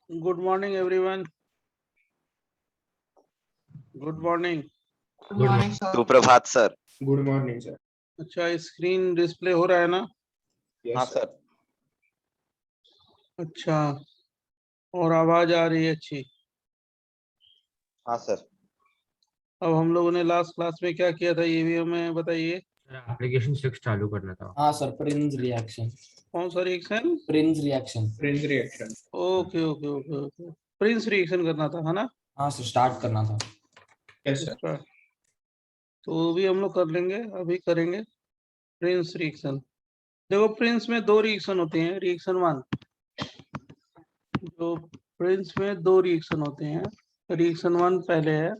Good morning, everyone. Good morning. Good morning, sir. सुप्रभात sir. Good morning sir. अच्छा, screen display हो रहा है ना? हाँ सर। अच्छा, और आवाज आ रही है अच्छी? हाँ सर। अब हम लोगों ने लास्ट क्लास में क्या किया था ये भी हमें बताइए। एप्लीकेशन 6 चालू करना था। हाँ सर, प्रिंस रिएक्शन। कौन सा reaction? Prince reaction. फ्रेंज reaction. Okay okay okay okay, Prince reaction करना था, है ना? हाँ सर, स्टार्ट करना था। Yes sir. अच्छा, तो वो भी हम लोग कर लेंगे, अभी करेंगे प्रिंस रिएक्शन। देखो, प्रिंस में दो रिएक्शन होते हैं। रिएक्शन वन, जो प्रिंस में दो रिएक्शन होते हैं। रिएक्शन वन पहले है।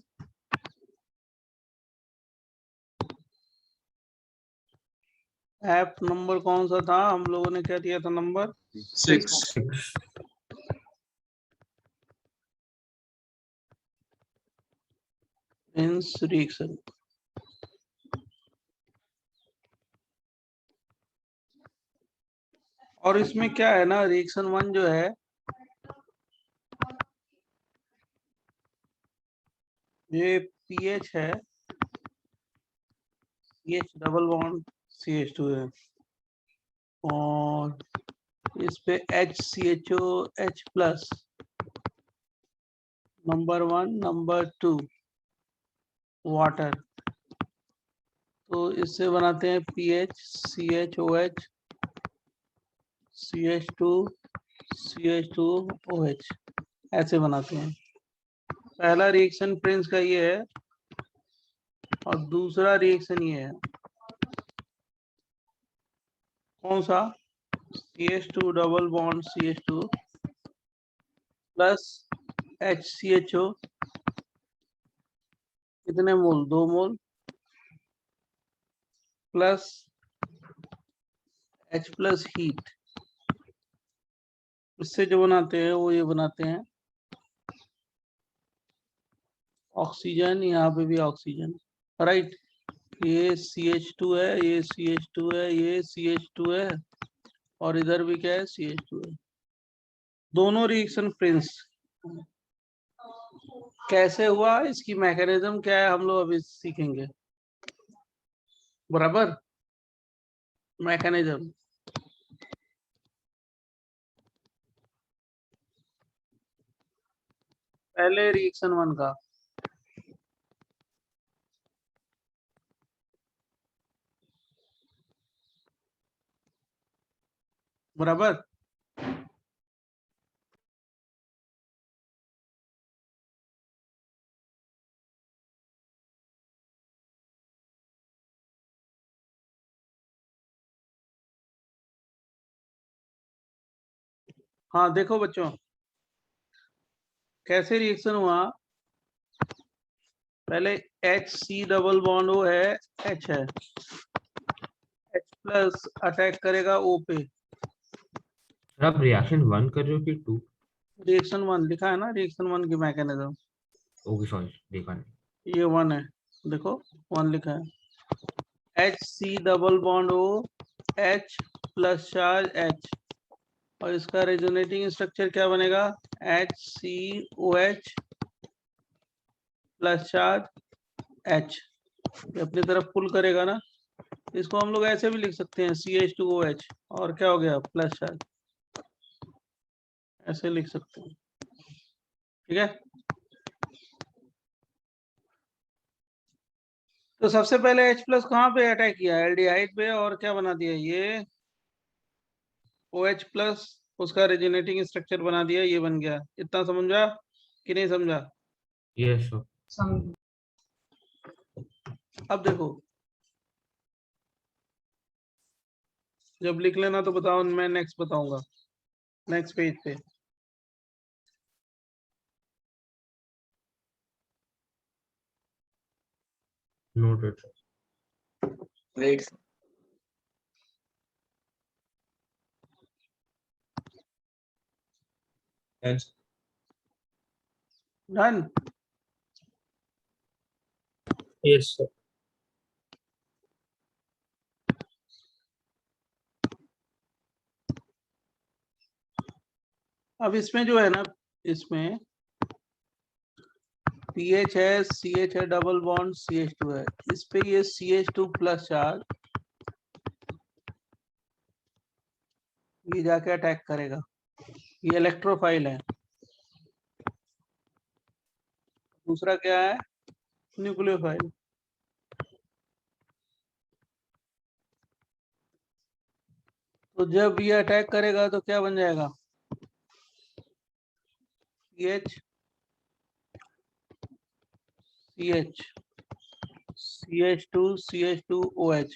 एफ नंबर कौन सा था? हम लोगों ने क्या दिया था नंबर? 6। Prince reaction. और इसमें क्या है ना, रिएक्शन वन जो है ये पीएच है, पीएच डबल बॉन्ड CH2 है, और इस पे HCHO H plus number one number two water, तो इससे बनाते हैं पीएच CHOH CH2 CH2OH, ऐसे बनाते हैं। पहला रिएक्शन प्रिंस का ये है, और दूसरा रिएक्शन ये है। कौन सा? CH2 double bond CH2 plus HCHO, कितने मोल? 2 मोल, प्लस H प्लस हीट। इससे जो बनाते हैं वो ये बनाते हैं ऑक्सीजन, यहाँ पे भी ऑक्सीजन, राइट। ये CH2 है, ये CH2 है, ये CH2 है, और इधर भी क्या है? CH2 है। दोनों रिएक्शन प्रिंस। कैसे हुआ, इसकी मैकेनिज्म क्या है, हम लोग अभी सीखेंगे। बराबर, मैकेनिज्म। पहले रिएक्शन वन का बराबर। हाँ देखो बच्चों, कैसे रिएक्शन हुआ। पहले HC डबल बॉन्ड O है, H है, H प्लस अटैक करेगा O पे। सर आप रिएक्शन 1 कर रहे हो कि 2? रिएक्शन वन लिखा है ना, रिएक्शन वन की मैकेनिज्म। ओके सॉरी, देखा नहीं। ये वन है, देखो वन लिखा है। HC double bond O, H plus charge H, और इसका रेजोनेटिंग स्ट्रक्चर क्या बनेगा? HCOH plus charge H। ये अपनी तरफ पुल करेगा ना, इसको हम लोग ऐसे भी लिख सकते हैं CH2OH, और क्या हो गया? प्लस चार्ज, ऐसे लिख सकते हैं, ठीक है। तो सबसे पहले H प्लस कहाँ पे अटैक किया? एल्डिहाइड पे, और क्या बना दिया? ये OH प्लस, उसका रेजोनेटिंग स्ट्रक्चर बना दिया, ये बन गया। इतना समझा कि नहीं समझा? Yes sir. समझ। अब देखो, जब लिख लेना तो बताओ, मैं नेक्स्ट बताऊंगा, नेक्स्ट पेज पे। Noted. Wait. Yes done. Yes sir. अब इसमें जो है ना, इसमें पीएच है, सीएच है, डबल बॉन्ड CH2 है, इस पे ये CH2 प्लस चार्ज ये जाके अटैक करेगा, ये इलेक्ट्रोफाइल है। दूसरा क्या है, न्यूक्लियोफाइल। तो जब ये अटैक करेगा तो क्या बन जाएगा, CH CH CH2 CH2OH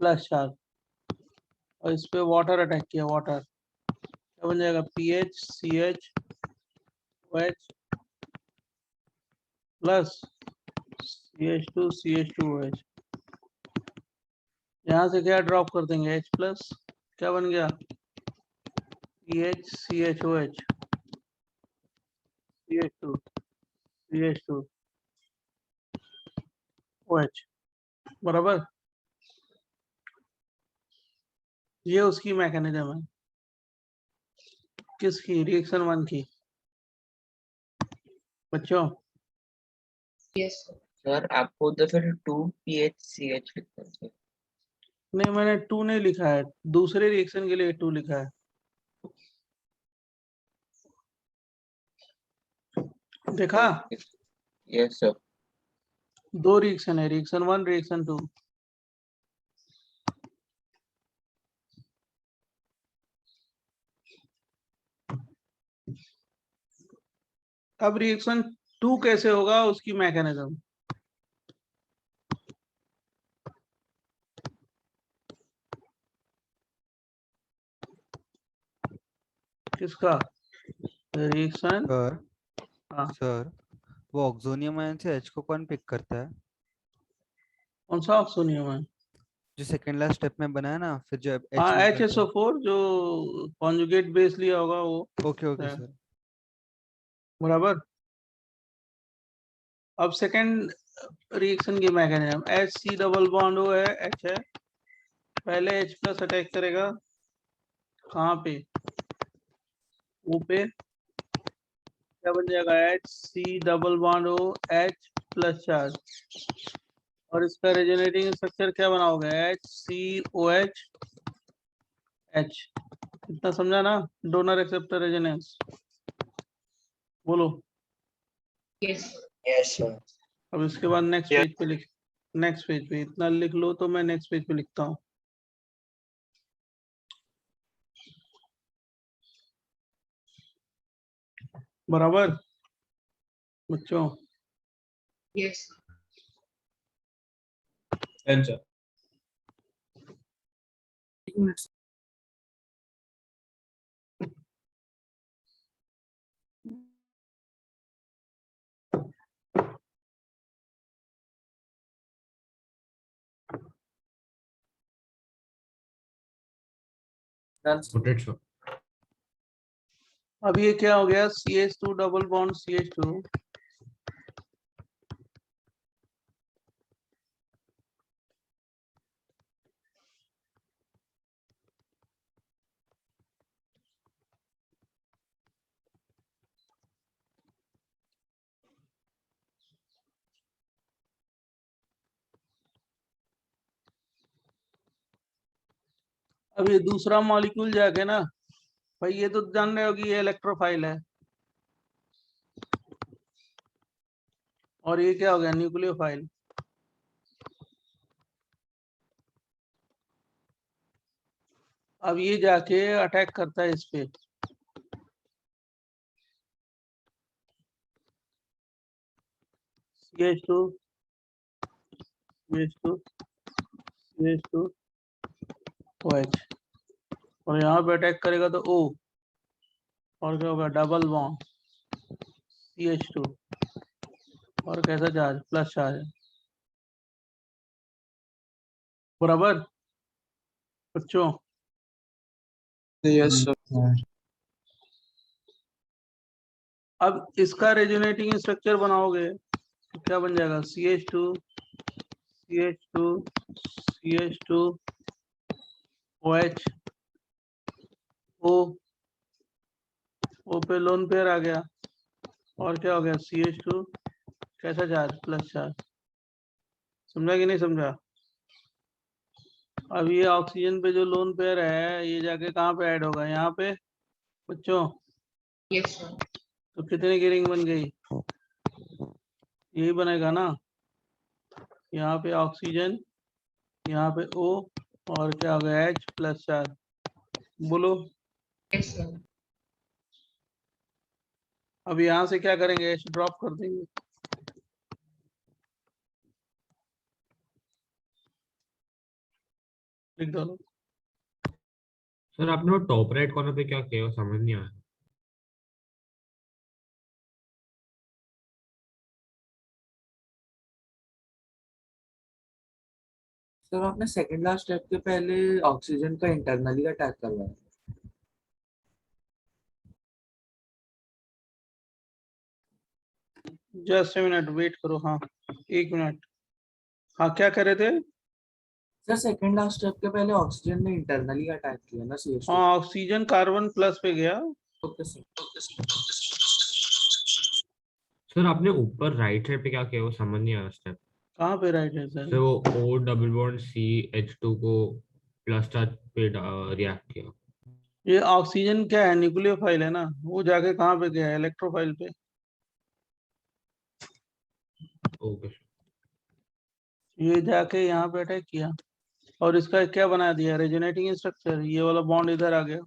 plus charge, और इस पे वाटर अटैक किया, वाटर क्या बन जाएगा, PH CH OH plus CH2 CH2OH। यहाँ से क्या ड्रॉप कर देंगे, H प्लस, क्या बन गया, PH CHOH CH2 CH2OH बराबर। ये उसकी मैकेनिज्म है, किसकी, रिएक्शन 1 की। बच्चों यस सर, आपको तो फिर 2PHCH लिखना चाहिए। नहीं, मैंने 2 नहीं लिखा है, दूसरे रिएक्शन के लिए 2 लिखा है। देखा, यस सर। 2 रिएक्शन है, रिएक्शन 1 रिएक्शन 2। अब रिएक्शन 2 कैसे होगा, उसकी मैकेनिज्म। किसका, रिएक्शन, सर हाँ सर वो ऑक्सोनियम आयन से H को कौन पिक करता है? कौन सा ऑक्सोनियम है, जो सेकंड लास्ट स्टेप में बना है ना, फिर जो H हाँ निकलता है। HSO4 जो कॉन्जुगेट बेस लिया होगा वो, ओके ओके है, सर। बराबर। अब सेकंड रिएक्शन की mechanism, HC double bond O है, H है, पहले H प्लस अटैक करेगा, कहाँ पे, O पे, क्या बन जाएगा, HC double bond O H plus charge, और इसका रेजोनेटिंग स्ट्रक्चर क्या बनाओगे, HCOH H। इतना समझा ना, डोनर एक्सेप्टर रेजोनेंस, बोलो। Yes yes sir. अब इसके बाद नेक्स्ट पेज पे लिख, नेक्स्ट पेज पे इतना लिख लो, तो मैं नेक्स्ट पेज पे लिखता हूँ। बराबर बच्चों, yes Done, sir. Done sir. Noted, sir. अब ये क्या हो गया, CH2 डबल बॉन्ड CH2, अब ये दूसरा मॉलिक्यूल जाके ना, भाई ये तो जान रहे हो कि ये इलेक्ट्रोफाइल है, और ये क्या हो गया, न्यूक्लियोफाइल। अब ये जाके अटैक करता है इस पे, CH2 CH2 CH2OH, और यहाँ पे अटैक करेगा तो O, और क्या होगा, डबल बॉन्ड CH2, और कैसा चार्ज, प्लस चार्ज है, बराबर बच्चों। Yes, sir. अब इसका रेजोनेटिंग स्ट्रक्चर बनाओगे तो क्या बन जाएगा, CH2 CH2 CH2OH O O पे लोन पेयर आ गया और क्या हो गया CH2 कैसा चार्ज प्लस चार्ज। समझा कि नहीं समझा। अब ये ऑक्सीजन पे जो लोन पेयर है ये जाके कहाँ पे ऐड होगा यहाँ पे बच्चों। Yes, sir. तो कितने की रिंग बन गई यही बनेगा ना। यहाँ पे ऑक्सीजन यहाँ पे O और क्या हो गया H प्लस चार्ज। बोलो Yes, sir. अब यहाँ से क्या करेंगे H ड्रॉप कर देंगे। लिख दो। सर आपने वो टॉप राइट कॉर्नर पे क्या किया वो समझ नहीं आया। सर आपने सेकंड लास्ट स्टेप के पहले ऑक्सीजन का इंटरनली अटैक करवाया। जस्ट ए मिनट वेट करो। हाँ 1 मिनट। हाँ क्या कर रहे थे। सर सेकंड लास्ट स्टेप के पहले ऑक्सीजन ने इंटरनली अटैक किया ना CH2। हाँ ऑक्सीजन कार्बन प्लस पे गया। Okay sir. सर आपने ऊपर राइट साइड पे क्या किया वो समझ नहीं आया स्टेप। कहाँ पे राइट है सर सर। वो O डबल बॉन्ड CH2 को प्लस चार्ज पे रिएक्ट किया। ये ऑक्सीजन क्या है न्यूक्लियोफाइल है ना। वो जाके कहाँ पे गया इलेक्ट्रोफाइल पे। Okay sir. ये जाके यहाँ पे अटैक किया और इसका क्या बना दिया रेजोनेटिंग स्ट्रक्चर। ये वाला बॉन्ड इधर आ गया।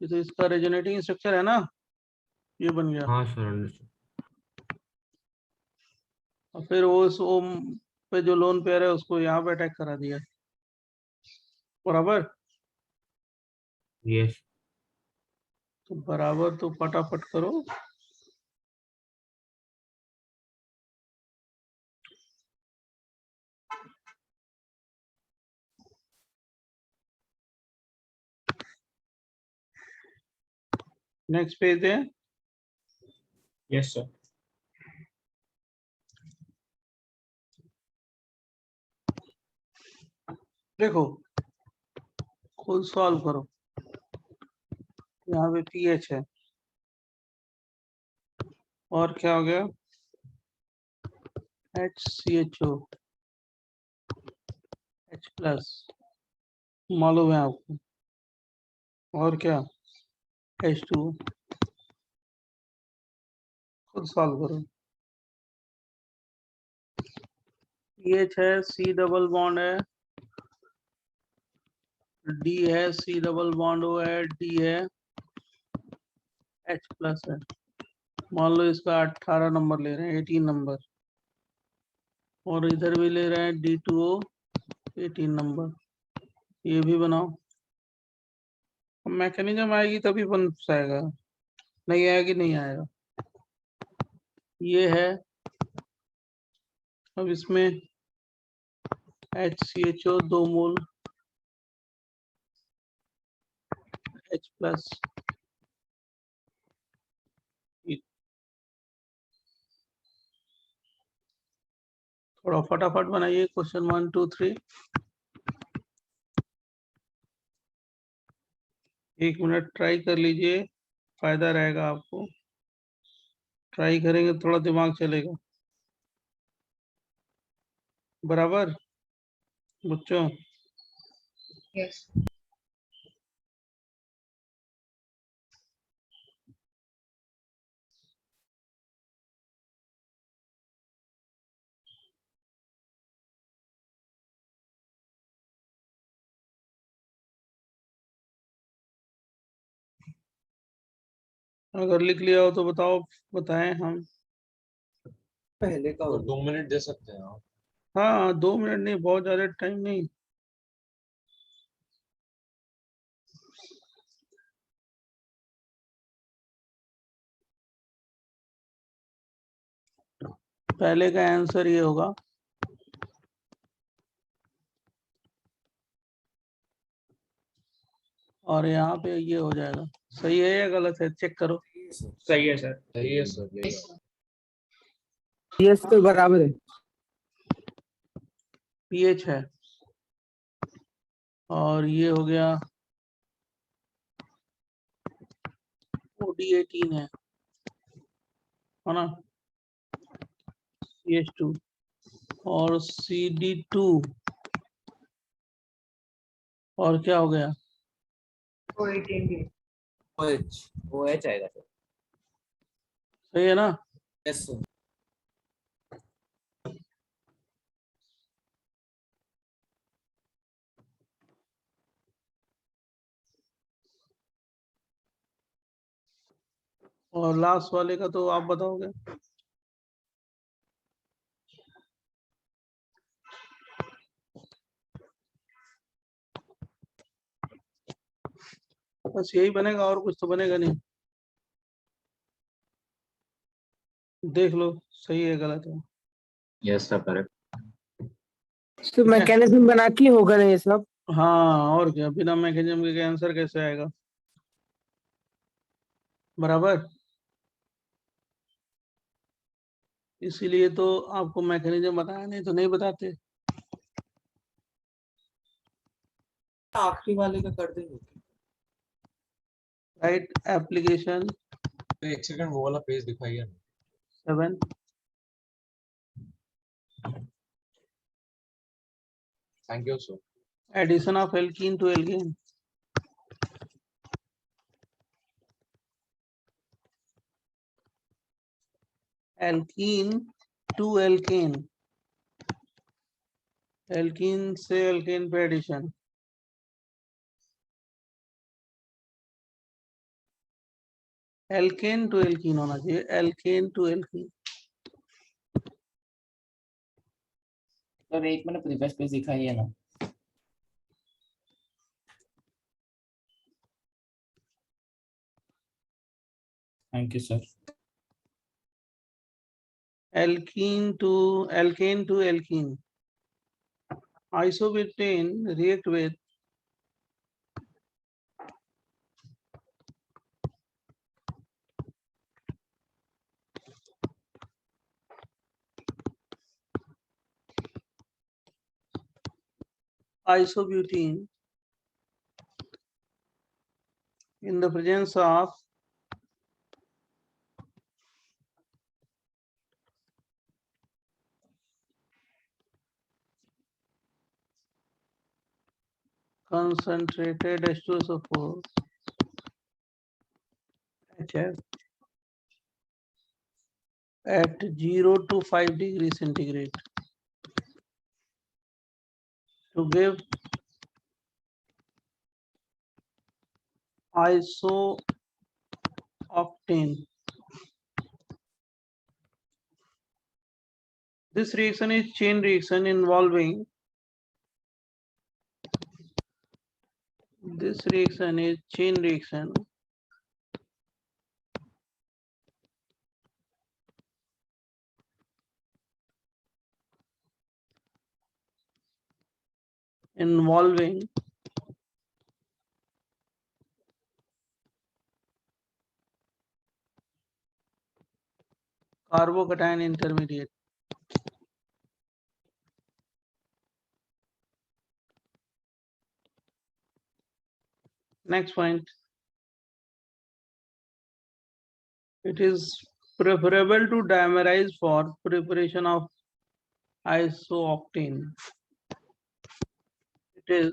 ये तो इसका रेजोनेटिंग स्ट्रक्चर है ना। ये बन गया हाँ सर अंडरस्टूड। और फिर वो उस O पे जो लोन पेयर है उसको यहाँ पे अटैक करा दिया बराबर। यस। तो बराबर तो फटाफट करो। नेक्स्ट पेज है। Yes, sir. देखो खुद सॉल्व करो। यहाँ पे pH है और क्या हो गया HCHO H प्लस मालूम है आपको और क्या H2 खुद सॉल्व करो। pH है C डबल बॉन्ड है D है C डबल बॉन्ड O है D है H प्लस है। मान लो इसका 18 नंबर ले रहे हैं 18 नंबर और इधर भी ले रहे हैं D2O 18 नंबर। ये भी बनाओ। मैकेनिज्म आएगी तभी बन पाएगा नहीं आएगी नहीं आएगा। ये है अब इसमें HCHO 2 मोल H प्लस थोड़ा फटाफट बनाइए क्वेश्चन 1 2 3। 1 मिनट ट्राई कर लीजिए फायदा रहेगा आपको। ट्राई करेंगे थोड़ा दिमाग चलेगा बराबर बच्चों। Yes. अगर लिख लिया हो तो बताओ बताएं हम। पहले का तो हो 2 मिनट दे सकते हैं आप। हाँ 2 मिनट नहीं बहुत ज्यादा टाइम नहीं। पहले का आंसर ये होगा और यहाँ पे ये हो जाएगा। सही है या गलत है चेक करो। सही है सर। सही है सर। Yes, sir. पीएच तो बराबर है। pH है और ये हो गया 2D18 है ना, CH2 और CD2 और क्या हो गया, OH OH आएगा सर। सही है ना। Yes sir. और लास्ट वाले का तो आप बताओगे। बस यही बनेगा और कुछ तो बनेगा नहीं। देख लो सही है गलत है। Yes sir correct. तो मैकेनिज्म बना के होगा ना ये सब। हाँ और क्या, बिना मैकेनिज्म के आंसर कैसे आएगा, बराबर। इसीलिए तो आपको मैकेनिज्म बताया, नहीं तो नहीं बताते। आखिरी वाले का कर देंगे। राइट एप्लीकेशन तो एक सेकंड वो वाला पेज दिखाइए ना। 7 thank you sir. Addition of alkene to alkane. Alkene to alkane, alkene से एल्केन पे एडिशन। एल्केन टू एल्कीन होना चाहिए, एल्केन टू एल्कीन। सर एक मैंने प्रीवियस पेज दिखाई है ना। Thank you sir. Alkene to alkene. Isobutane react with isobutane in the presence of concentrated H2SO4 HF at 0 to 5 degrees centigrade to give isooctane. This reaction is chain reaction involving involving carbocation intermediate. Next point, it is preferable to dimerize for preparation of isooctane. It is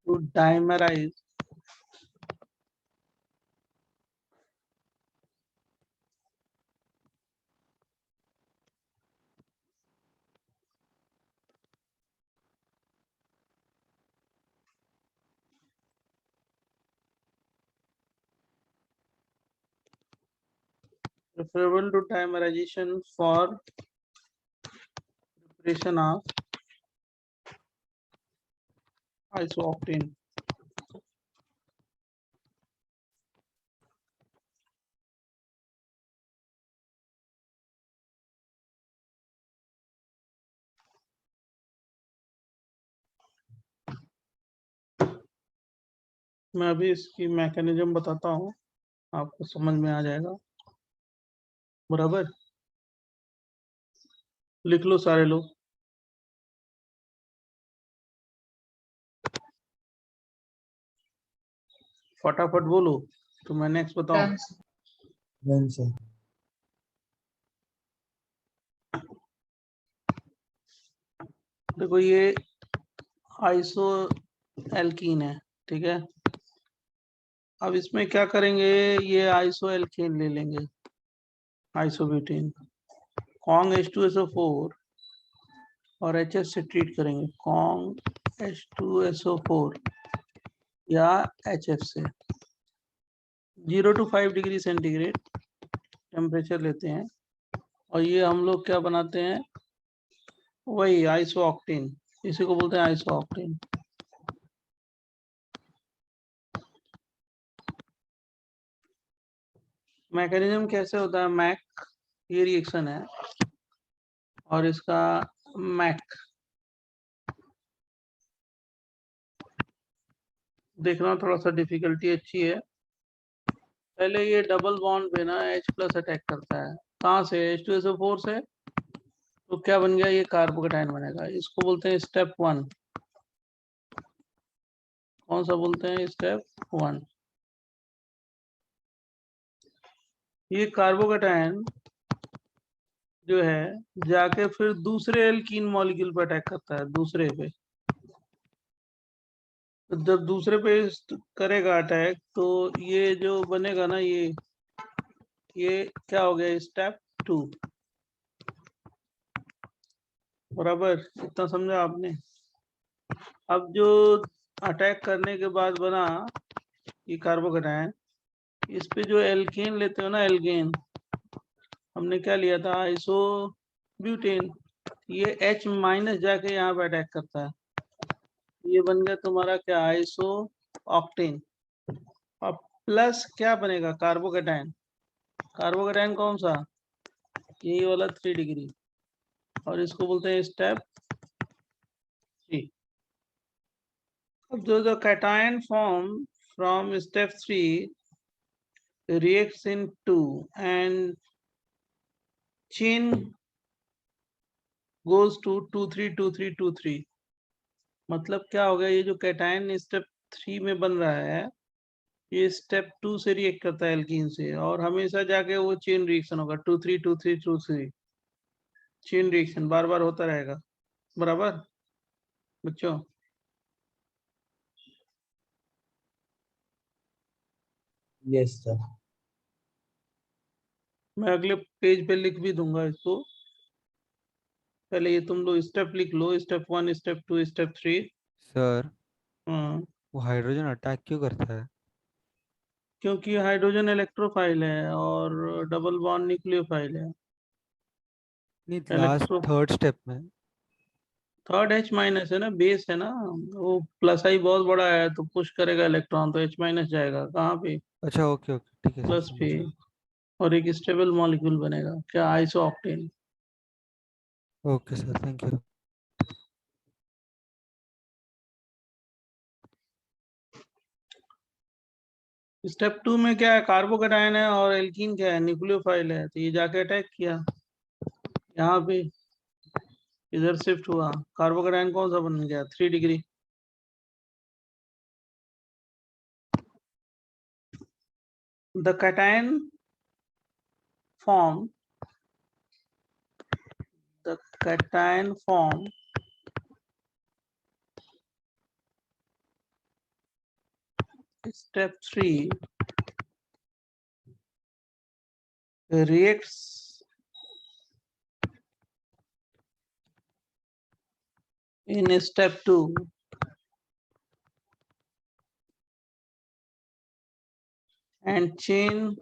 to dimerize preferable to dimerization for preparation of isooctane. मैं अभी इसकी mechanism बताता हूँ, आपको समझ में आ जाएगा, बराबर। लिख लो सारे लोग। फटाफट बोलो तो मैं नेक्स्ट बताऊं। Done, sir. Done, sir. देखो ये आइसो एल्कीन है, ठीक है। अब इसमें क्या करेंगे, ये आइसो एल्केन ले लेंगे, आइसोब्यूटेन, कॉन्ग H2SO4 और HS से ट्रीट करेंगे, कॉन्ग H2SO4 या HF से। 0 to 5 डिग्री सेंटीग्रेड टेम्परेचर लेते हैं और ये हम लोग क्या बनाते हैं, वही आइसो ऑक्टेन, इसी को बोलते हैं आइसो ऑक्टेन। मैकेनिज्म कैसे होता है, मैक, ये रिएक्शन है और इसका मैक देखना थोड़ा सा डिफिकल्टी अच्छी है। पहले ये डबल बॉन्ड पे ना H+ अटैक करता है, कहाँ से, H2SO4 से, तो क्या बन गया, ये कार्बोकेटाइन बनेगा, इसको बोलते हैं स्टेप 1। कौन सा बोलते हैं, स्टेप 1। ये कार्बोकेटाइन जो है जाके फिर दूसरे एल्कीन मॉलिक्यूल पे अटैक करता है, दूसरे पे। तो जब दूसरे पे करेगा अटैक तो ये जो बनेगा ना, ये क्या हो गया, स्टेप 2। बराबर, इतना समझा आपने। अब जो अटैक करने के बाद बना ये कार्बोकेटाइन, इस पे जो एल्केन लेते हो ना, एल्केन हमने क्या लिया था, आइसो ब्यूटेन, ये H- जाके यहाँ पे अटैक करता है, ये बन गया तुम्हारा क्या, आइसो ऑक्टेन। अब प्लस क्या बनेगा, कार्बोकेटाइन, कार्बोकेटाइन कौन सा, यही वाला 3 डिग्री, और इसको बोलते हैं स्टेप 3। अब जो cation form from step 3 reacts in 2 and chain goes to 2 3 2 3 2 3। मतलब क्या हो गया, ये जो कैटायन स्टेप 3 में बन रहा है, ये स्टेप 2 से रिएक्ट करता है एल्कीन से, और हमेशा जाके वो चेन रिएक्शन होगा, 2 3 2 3 2 3 चेन रिएक्शन बार बार होता रहेगा। बराबर बच्चों, Yes, sir. मैं अगले पेज पे लिख भी दूंगा इसको, पहले ये तुम लोग स्टेप लिख लो, स्टेप 1 स्टेप 2 स्टेप 3। सर हाँ, वो हाइड्रोजन अटैक क्यों करता है? क्योंकि हाइड्रोजन इलेक्ट्रोफाइल है और डबल बॉन्ड न्यूक्लियोफाइल है। नहीं, लास्ट इलेक्ट्रो थर्ड स्टेप में। थर्ड H- है ना, बेस है ना, वो प्लस आई बहुत बड़ा है तो पुश करेगा इलेक्ट्रॉन, तो H- जाएगा कहाँ पे, अच्छा, ओके ओके, ठीक है सर, प्लस पे, समझ गया। और एक स्टेबल मॉलिक्यूल बनेगा, क्या, iso octane. Okay sir, thank you. Step 2 में क्या है, कार्बोकेटाइन है और एल्कीन क्या है, न्यूक्लियोफाइल है, तो ये जाके अटैक किया यहाँ पे, इधर शिफ्ट हुआ, कार्बोकेटाइन कौन सा बन गया, 3 degree. The cation form the cation form step 3 reacts in step 2 and chain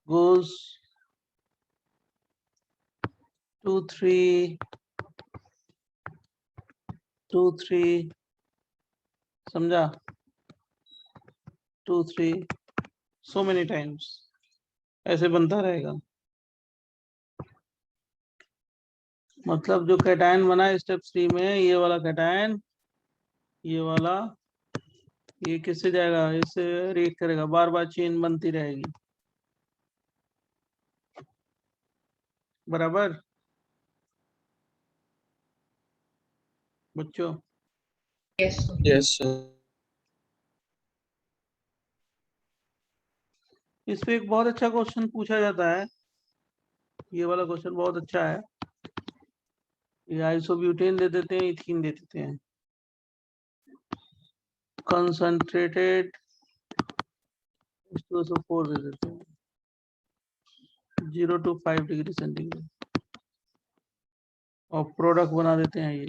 goes 2 3 2 3, समझा, 2 3 so many times, ऐसे बनता रहेगा। मतलब जो कैटायन बना स्टेप 3 में, ये वाला कैटायन, ये वाला, ये किससे जाएगा, इससे रिएक्ट करेगा, बार बार चेन बनती रहेगी। बराबर बच्चों, Yes, sir. इस पे एक बहुत अच्छा क्वेश्चन पूछा जाता है, ये वाला क्वेश्चन बहुत अच्छा है। ये आइसोब्यूटेन दे देते हैं, इथीन दे देते हैं, कंसंट्रेटेड H2SO4 दे देते हैं, 0 to 5 डिग्री सेंटीग्रेड, और प्रोडक्ट बना देते हैं ये।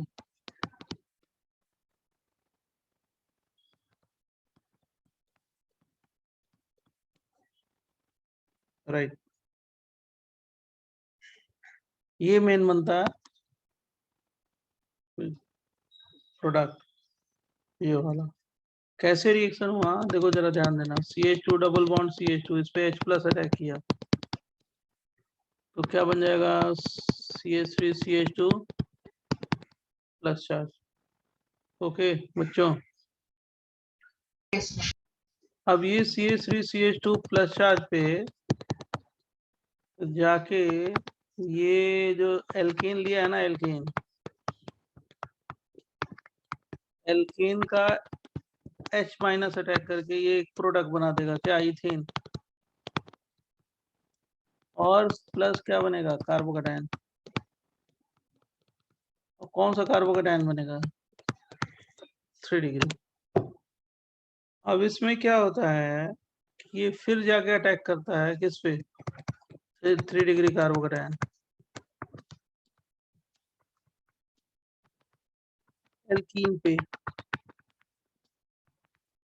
राइट, ये मेन बनता है प्रोडक्ट, ये वाला। कैसे रिएक्शन हुआ देखो जरा ध्यान देना, CH2 डबल बॉन्ड CH2, इस पे H प्लस अटैक किया तो क्या बन जाएगा, CH3 CH2 plus charge. Okay बच्चों, अब ये CH3 CH2 प्लस चार्ज पे जाके ये जो एल्केन लिया है ना, एल्केन का H माइनस अटैक करके ये एक प्रोडक्ट बना देगा, क्या, इथेन, और प्लस क्या बनेगा, कार्बोकेटायन। कौन सा कार्बोकेटायन बनेगा, 3 डिग्री। अब इसमें क्या होता है, ये फिर जाके अटैक करता है किस पे, 3 डिग्री कार्बोकेटायन, एल्कीन पे।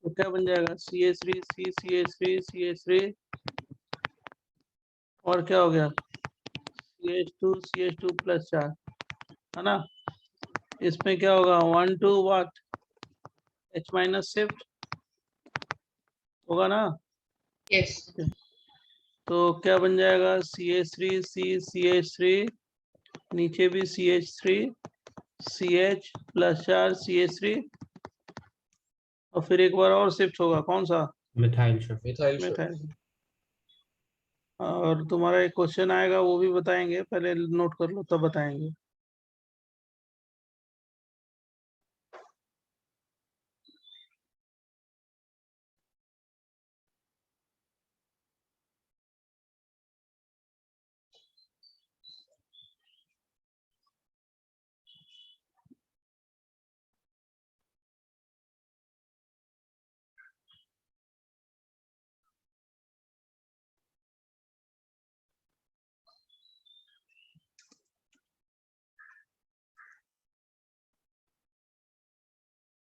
तो क्या बन जाएगा, CH3 CH3 CH3, और क्या हो गया, CH2 प्लस 4, है ना। इसमें क्या होगा, 1 to what, H minus shift होगा ना। तो क्या बन जाएगा, CH3 CH3, नीचे भी CH3 CH प्लस 4 CH3, और फिर एक बार और शिफ्ट होगा, कौन सा, मिथाइल शिफ्ट। मिथाइल। और तुम्हारा एक क्वेश्चन आएगा, वो भी बताएंगे, पहले नोट कर लो तब बताएंगे।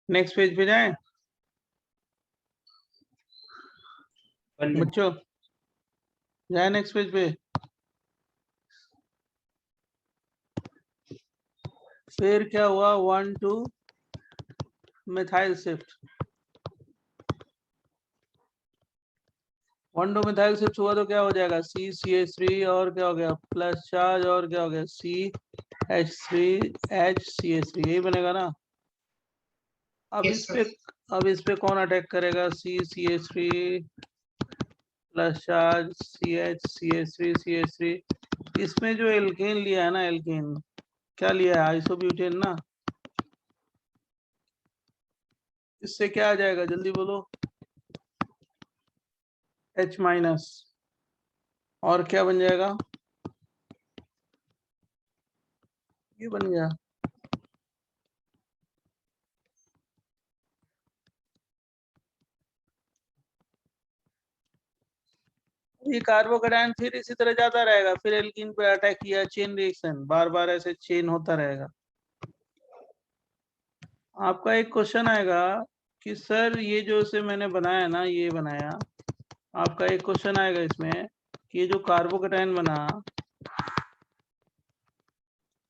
नेक्स्ट पेज पे जाएं बच्चों, जाए नेक्स्ट पेज पे। फिर क्या हुआ, 1 to methyl shift, 1 to methyl shift हुआ तो क्या हो जाएगा, CH3, और क्या हो गया, प्लस चार्ज, और क्या हो गया, CH3HCH3, यही बनेगा ना। अब इस पे कौन अटैक करेगा, CH3 प्लस चार्ज CH3, इसमें जो एल्केन लिया है ना, एल्केन क्या लिया है, आइसोब्यूटेन ना। इससे क्या आ जाएगा, जल्दी बोलो, H माइनस, और क्या बन जाएगा, ये बन गया। ये कार्बोकेटायन फिर इसी तरह जाता रहेगा, फिर एल्कीन पे अटैक किया, चेन रिएक्शन, बार बार ऐसे चेन होता रहेगा। आपका एक क्वेश्चन आएगा कि सर ये जो से मैंने बनाया ना, ये बनाया, आपका एक क्वेश्चन आएगा इसमें कि ये जो कार्बोकेटायन बना,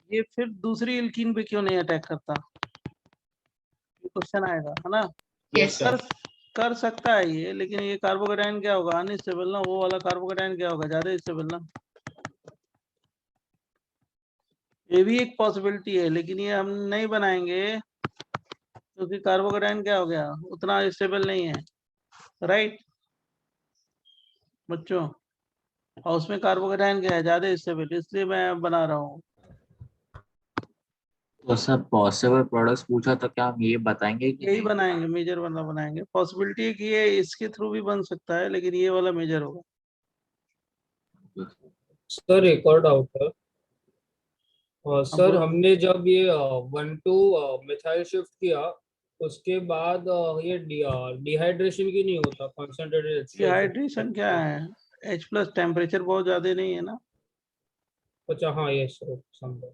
ये फिर दूसरी एल्कीन पे क्यों नहीं अटैक करता, ये क्वेश्चन आएगा, है ना। कर सकता है ये, लेकिन ये कार्बोकेटायन क्या होगा, अनस्टेबल ना, वो वाला कार्बोकेटायन क्या होगा, ज्यादा स्टेबल ना। ये भी एक पॉसिबिलिटी है, लेकिन ये हम नहीं बनाएंगे क्योंकि कार्बोकेटायन क्या हो गया, उतना स्टेबल नहीं है, राइट बच्चों। और उसमें कार्बोकेटायन क्या है, ज्यादा स्टेबल, इसलिए मैं बना रहा हूँ। तो सर पॉसिबल प्रोडक्ट्स पूछा तो क्या हम ये बताएंगे कि यही नहीं? बनाएंगे, मेजर वाला बनाएंगे। पॉसिबिलिटी है कि ये इसके थ्रू भी बन सकता है, लेकिन ये वाला मेजर होगा। सर एक और डाउट है। सर बोलो। हमने जब ये 1 to मिथाइल शिफ्ट किया, उसके बाद ये डिहाइड्रेशन की नहीं होता कॉन्सेंट्रेटेड H2SO? डिहाइड्रेशन क्या है? H+ टेम्परेचर बहुत ज्यादा नहीं है ना। अच्छा हाँ ये सर समझा।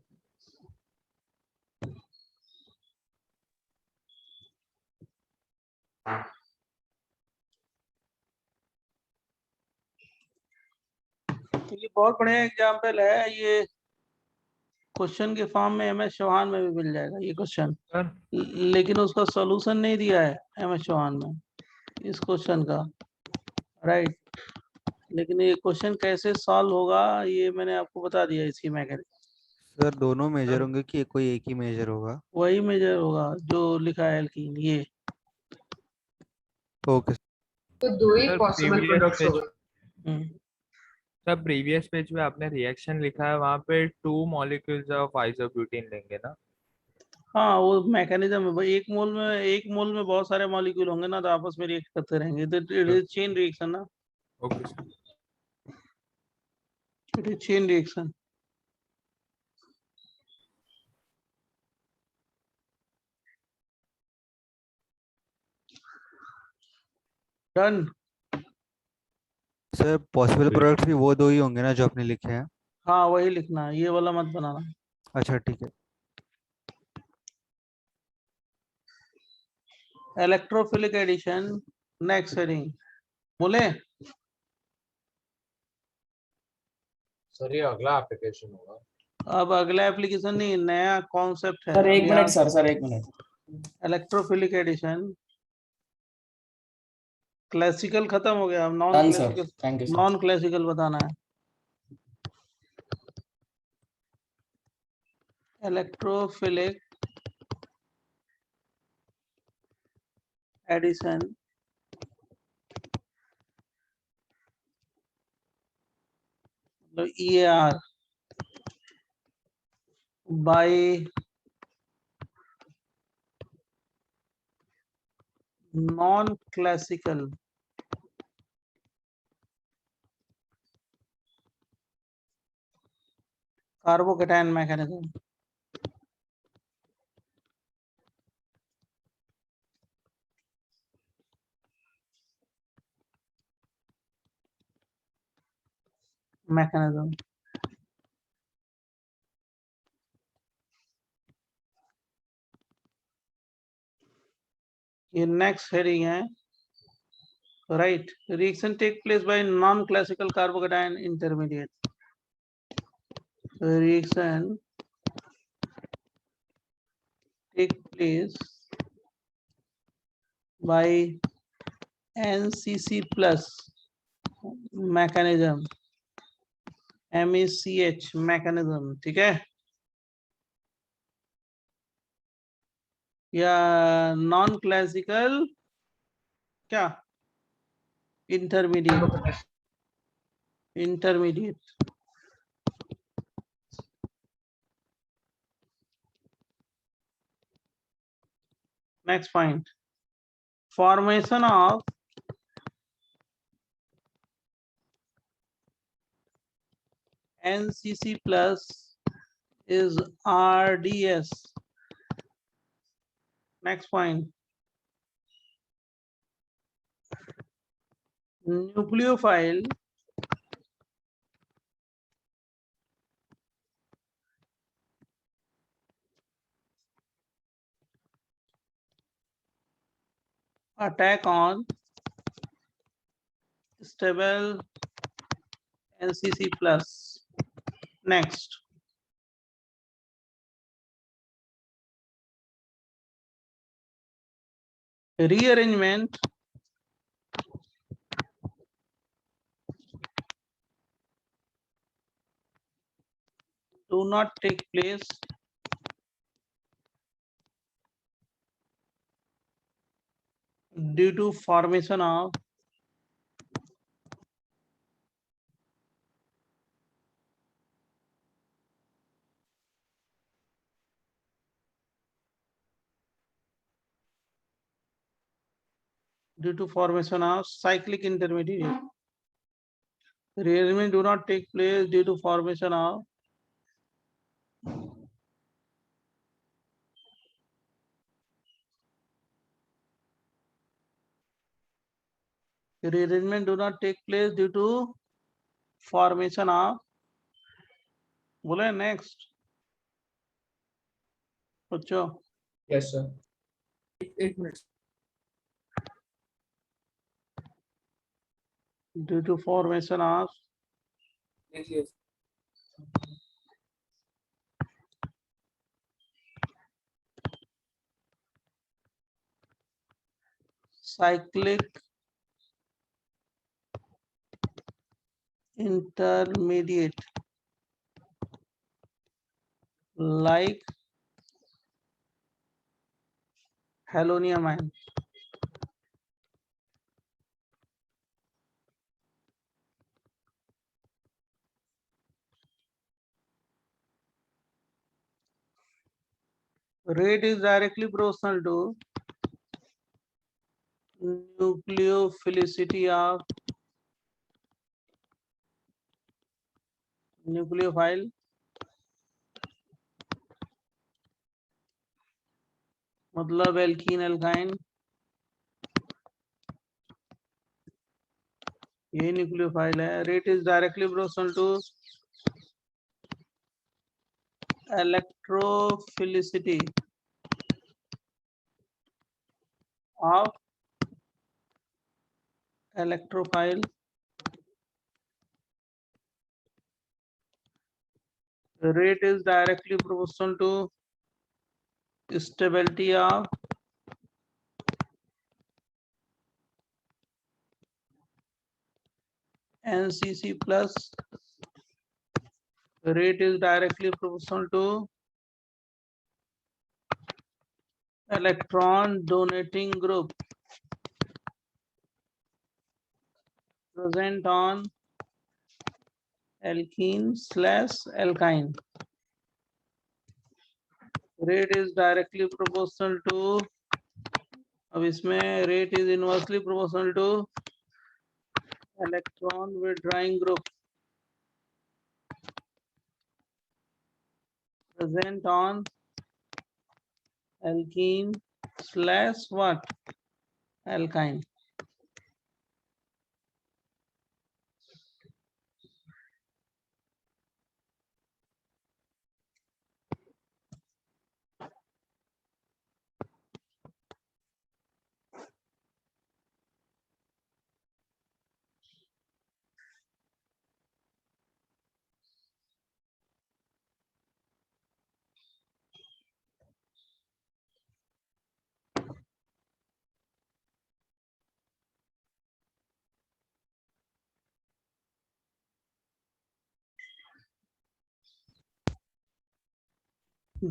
ये बहुत बढ़िया एग्जाम्पल है। ये क्वेश्चन के फॉर्म में MS चौहान में भी मिल जाएगा ये क्वेश्चन, लेकिन उसका सॉल्यूशन नहीं दिया है MS चौहान में इस क्वेश्चन का, राइट। लेकिन ये क्वेश्चन कैसे सॉल्व होगा ये मैंने आपको बता दिया, इसकी मैकेनिक्स। सर दोनों मेजर होंगे कि कोई एक ही मेजर होगा? वही मेजर होगा जो लिखा है एल्कीन, ये। ओके। तो दो ही sir possible previous products page, होगा। सर प्रीवियस पेज में आपने रिएक्शन लिखा है, वहाँ पे 2 मॉलिक्यूल्स ऑफ आइसोब्यूटेन लेंगे ना? हाँ, वो मैकेनिज्म है भाई। एक मोल में बहुत सारे मॉलिक्यूल होंगे ना, तो आपस में रिएक्ट करते रहेंगे। इट इज चेन रिएक्शन ना, okay sir. It is chain reaction. Done. Sir possible products भी वो दो ही होंगे ना जो आपने लिखे हैं? हाँ, वही लिखना है, ये वाला मत बनाना। अच्छा ठीक है। Electrophilic addition, next heading. बोले सर ये अगला एप्लीकेशन होगा। अब अगला एप्लीकेशन नहीं, नया कॉन्सेप्ट है सर एक अभी मिनट आप। सर एक मिनट। इलेक्ट्रोफिलिक एडिशन क्लासिकल खत्म हो गया, अब non done sir, classical. Thank you sir. Non classical बताना है। इलेक्ट्रोफिलिक एडिशन मतलब EAR by non classical carbocation mechanism. Mechanism ये नेक्स्ट हेडिंग है, right. Reaction take place by non classical carbocation intermediate. Reaction take place by NCC plus mechanism, MECH mechanism, ठीक है, या non classical क्या intermediate. Next point, formation of NCC plus is RDS. Next point, nucleophile attack on stable NCC plus. Next, rearrangement do not take place due to formation of due to formation of cyclic intermediate. Rearrangement do not take place due to formation of rearrangement do not take place due to formation of, बोले next बच्चों, Yes, sir. 8 minutes. due to formation of Yes. cyclic intermediate like halonium ion. Rate is directly proportional to nucleophilicity of nucleophile मतलब alkene alkyne, ये nucleophile है. Rate is directly proportional to electrophilicity of electrophile. The rate is directly proportional to stability of NCC plus. The rate is directly proportional to electron donating group present on alkene/alkyne. Rate is directly proportional to, अब इसमें rate is inversely proportional to electron withdrawing group present on alkene/what? Alkyne.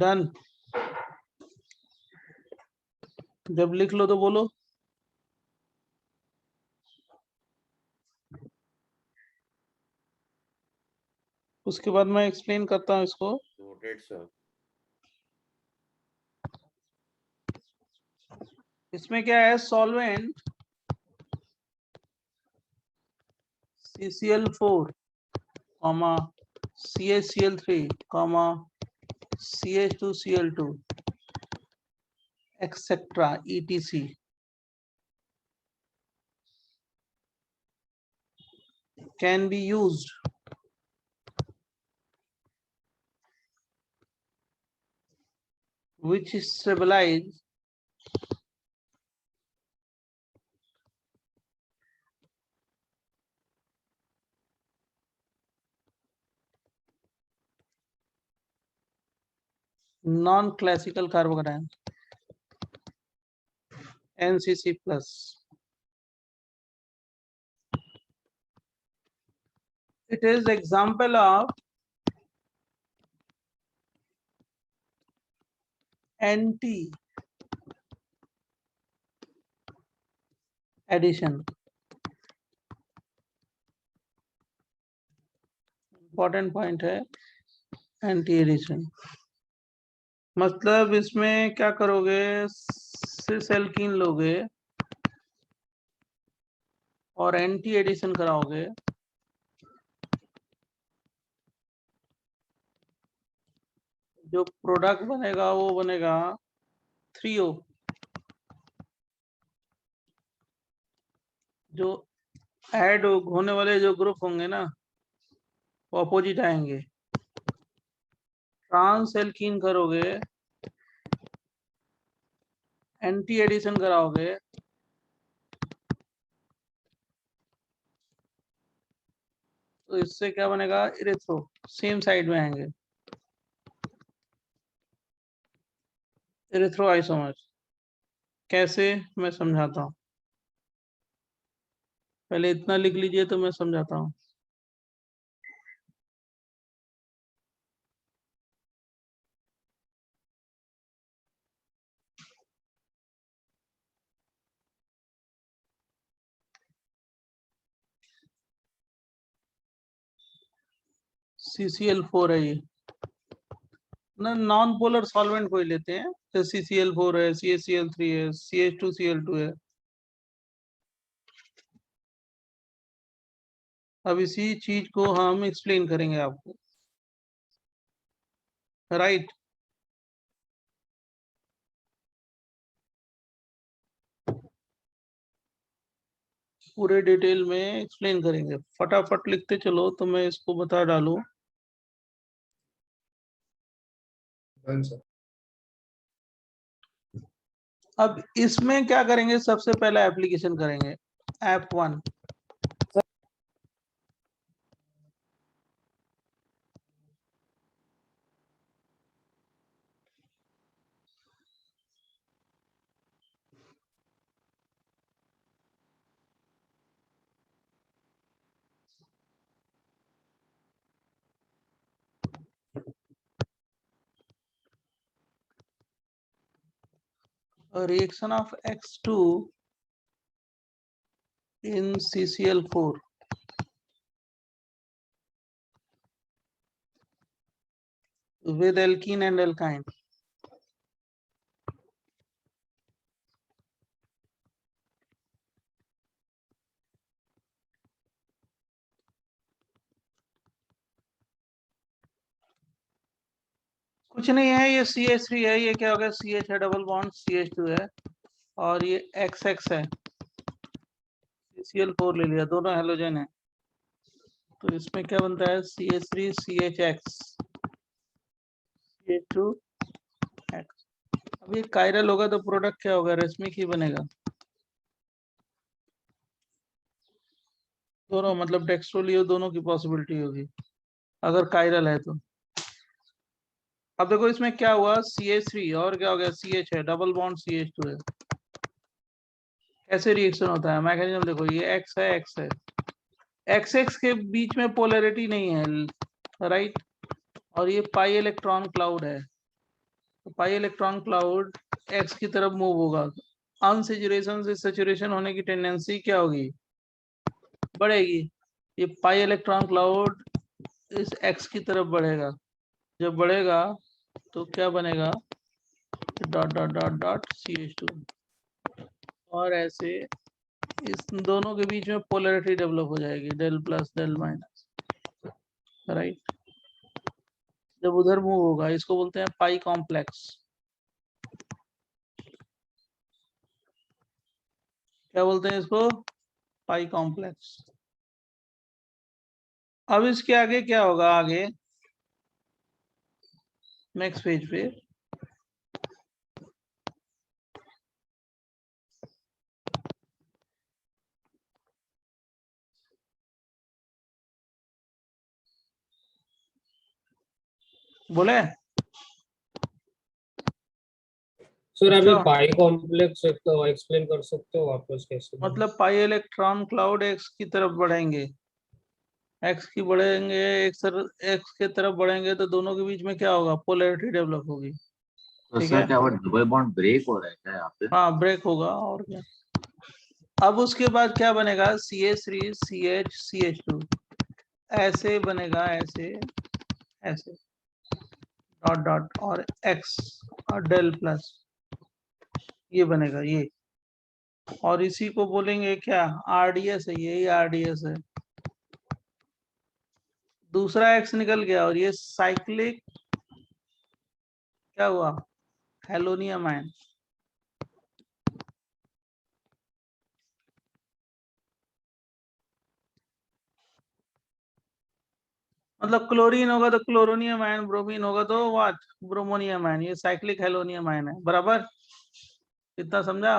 Done. जब लिख लो तो बोलो. उसके बाद मैं explain करता हूँ इसको. Noted, sir. इसमें क्या है, solvent CCl4, CaCl3, CH2Cl2, etc. etc. can be used which stabilize non-classical carbon NCC plus. It is example of anti addition. Important point है एंटी एडिशन. मतलब इसमें क्या करोगे, सिस एल्कीन लोगे और एंटी एडिशन कराओगे जो प्रोडक्ट बनेगा वो बनेगा 3O। जो ऐड होने वाले जो ग्रुप होंगे ना वो अपोजिट आएंगे। ट्रांस एल्कीन करोगे, एंटी एडिशन कराओगे तो इससे क्या बनेगा, इरेथ्रो, सेम साइड में आएंगे, इरेथ्रो आइसोमर। कैसे, मैं समझाता हूँ, पहले इतना लिख लीजिए तो मैं समझाता हूँ। CCl4 है ये ना, नॉन पोलर सॉल्वेंट कोई लेते हैं, जैसे CCl4 है, CaCl3 है, CH2Cl2 है। अब इसी चीज को हम एक्सप्लेन करेंगे आपको, राइट। पूरे डिटेल में एक्सप्लेन करेंगे, फटाफट लिखते चलो तो मैं इसको बता डालूं। अब इसमें क्या करेंगे, सबसे पहला एप्लीकेशन करेंगे app 1। A reaction of X2 in CCl4 with alkene and alkyne. कुछ नहीं है, ये CH3 है, ये क्या हो गया, CH है, डबल बॉन्ड CH2 है, और ये XX है, CCl4 ले लिया, दोनों हेलोजन है, तो इसमें क्या बनता है, CH3 CHX CH2X। अब ये कायरल होगा तो प्रोडक्ट क्या होगा, रेशमिक ही बनेगा, दोनों मतलब डेक्स्ट्रोलियो दोनों की पॉसिबिलिटी होगी अगर कायरल है तो। अब देखो इसमें क्या हुआ, CH3 और क्या हो गया, CH है, डबल बॉन्ड CH2 है। कैसे रिएक्शन होता है, मैकेनिज्म देखो, ये X है, X है, XX के बीच में पोलैरिटी नहीं है, राइट, और ये पाई इलेक्ट्रॉन क्लाउड है, तो पाई इलेक्ट्रॉन क्लाउड X की तरफ मूव होगा, अनसैचुरेशन से सैचुरेशन होने की टेंडेंसी क्या होगी, बढ़ेगी। ये पाई इलेक्ट्रॉन क्लाउड इस X की तरफ बढ़ेगा, जब बढ़ेगा तो क्या बनेगा, dot dot dot dot CH2, और ऐसे इस दोनों के बीच में पोलैरिटी डेवलप हो जाएगी, del plus del minus, right. जब उधर मूव होगा इसको बोलते हैं पाई कॉम्प्लेक्स। क्या बोलते हैं इसको, पाई कॉम्प्लेक्स। अब इसके आगे क्या होगा, आगे नेक्स्ट पेज पे बोले, सर अभी अच्छा, पाई कॉम्प्लेक्स एक्सप्लेन कर सकते हो वापस कैसे बना? मतलब पाई इलेक्ट्रॉन क्लाउड X की तरफ बढ़ेंगे, X की बढ़ेंगे, X के तरफ बढ़ेंगे तो दोनों के बीच में क्या होगा, पोलैरिटी डेवलप होगी, तो ठीक सर है। क्या वो डबल बॉन्ड ब्रेक हो रहा है क्या यहाँ पे? हाँ, ब्रेक होगा, और क्या। अब उसके बाद क्या बनेगा, CH3 CH CH2 ऐसे बनेगा, ऐसे ऐसे डॉट डॉट और X और डेल प्लस, ये बनेगा ये, और इसी को बोलेंगे क्या, आरडीएस है, यही आरडीएस है। दूसरा एक्स निकल गया और ये साइक्लिक क्या हुआ, हेलोनियम आयन। मतलब क्लोरीन होगा तो क्लोरोनियम आयन, ब्रोमीन होगा तो व्हाट, ब्रोमोनियम आयन। ये साइक्लिक हेलोनियम आयन है, बराबर। कितना समझा?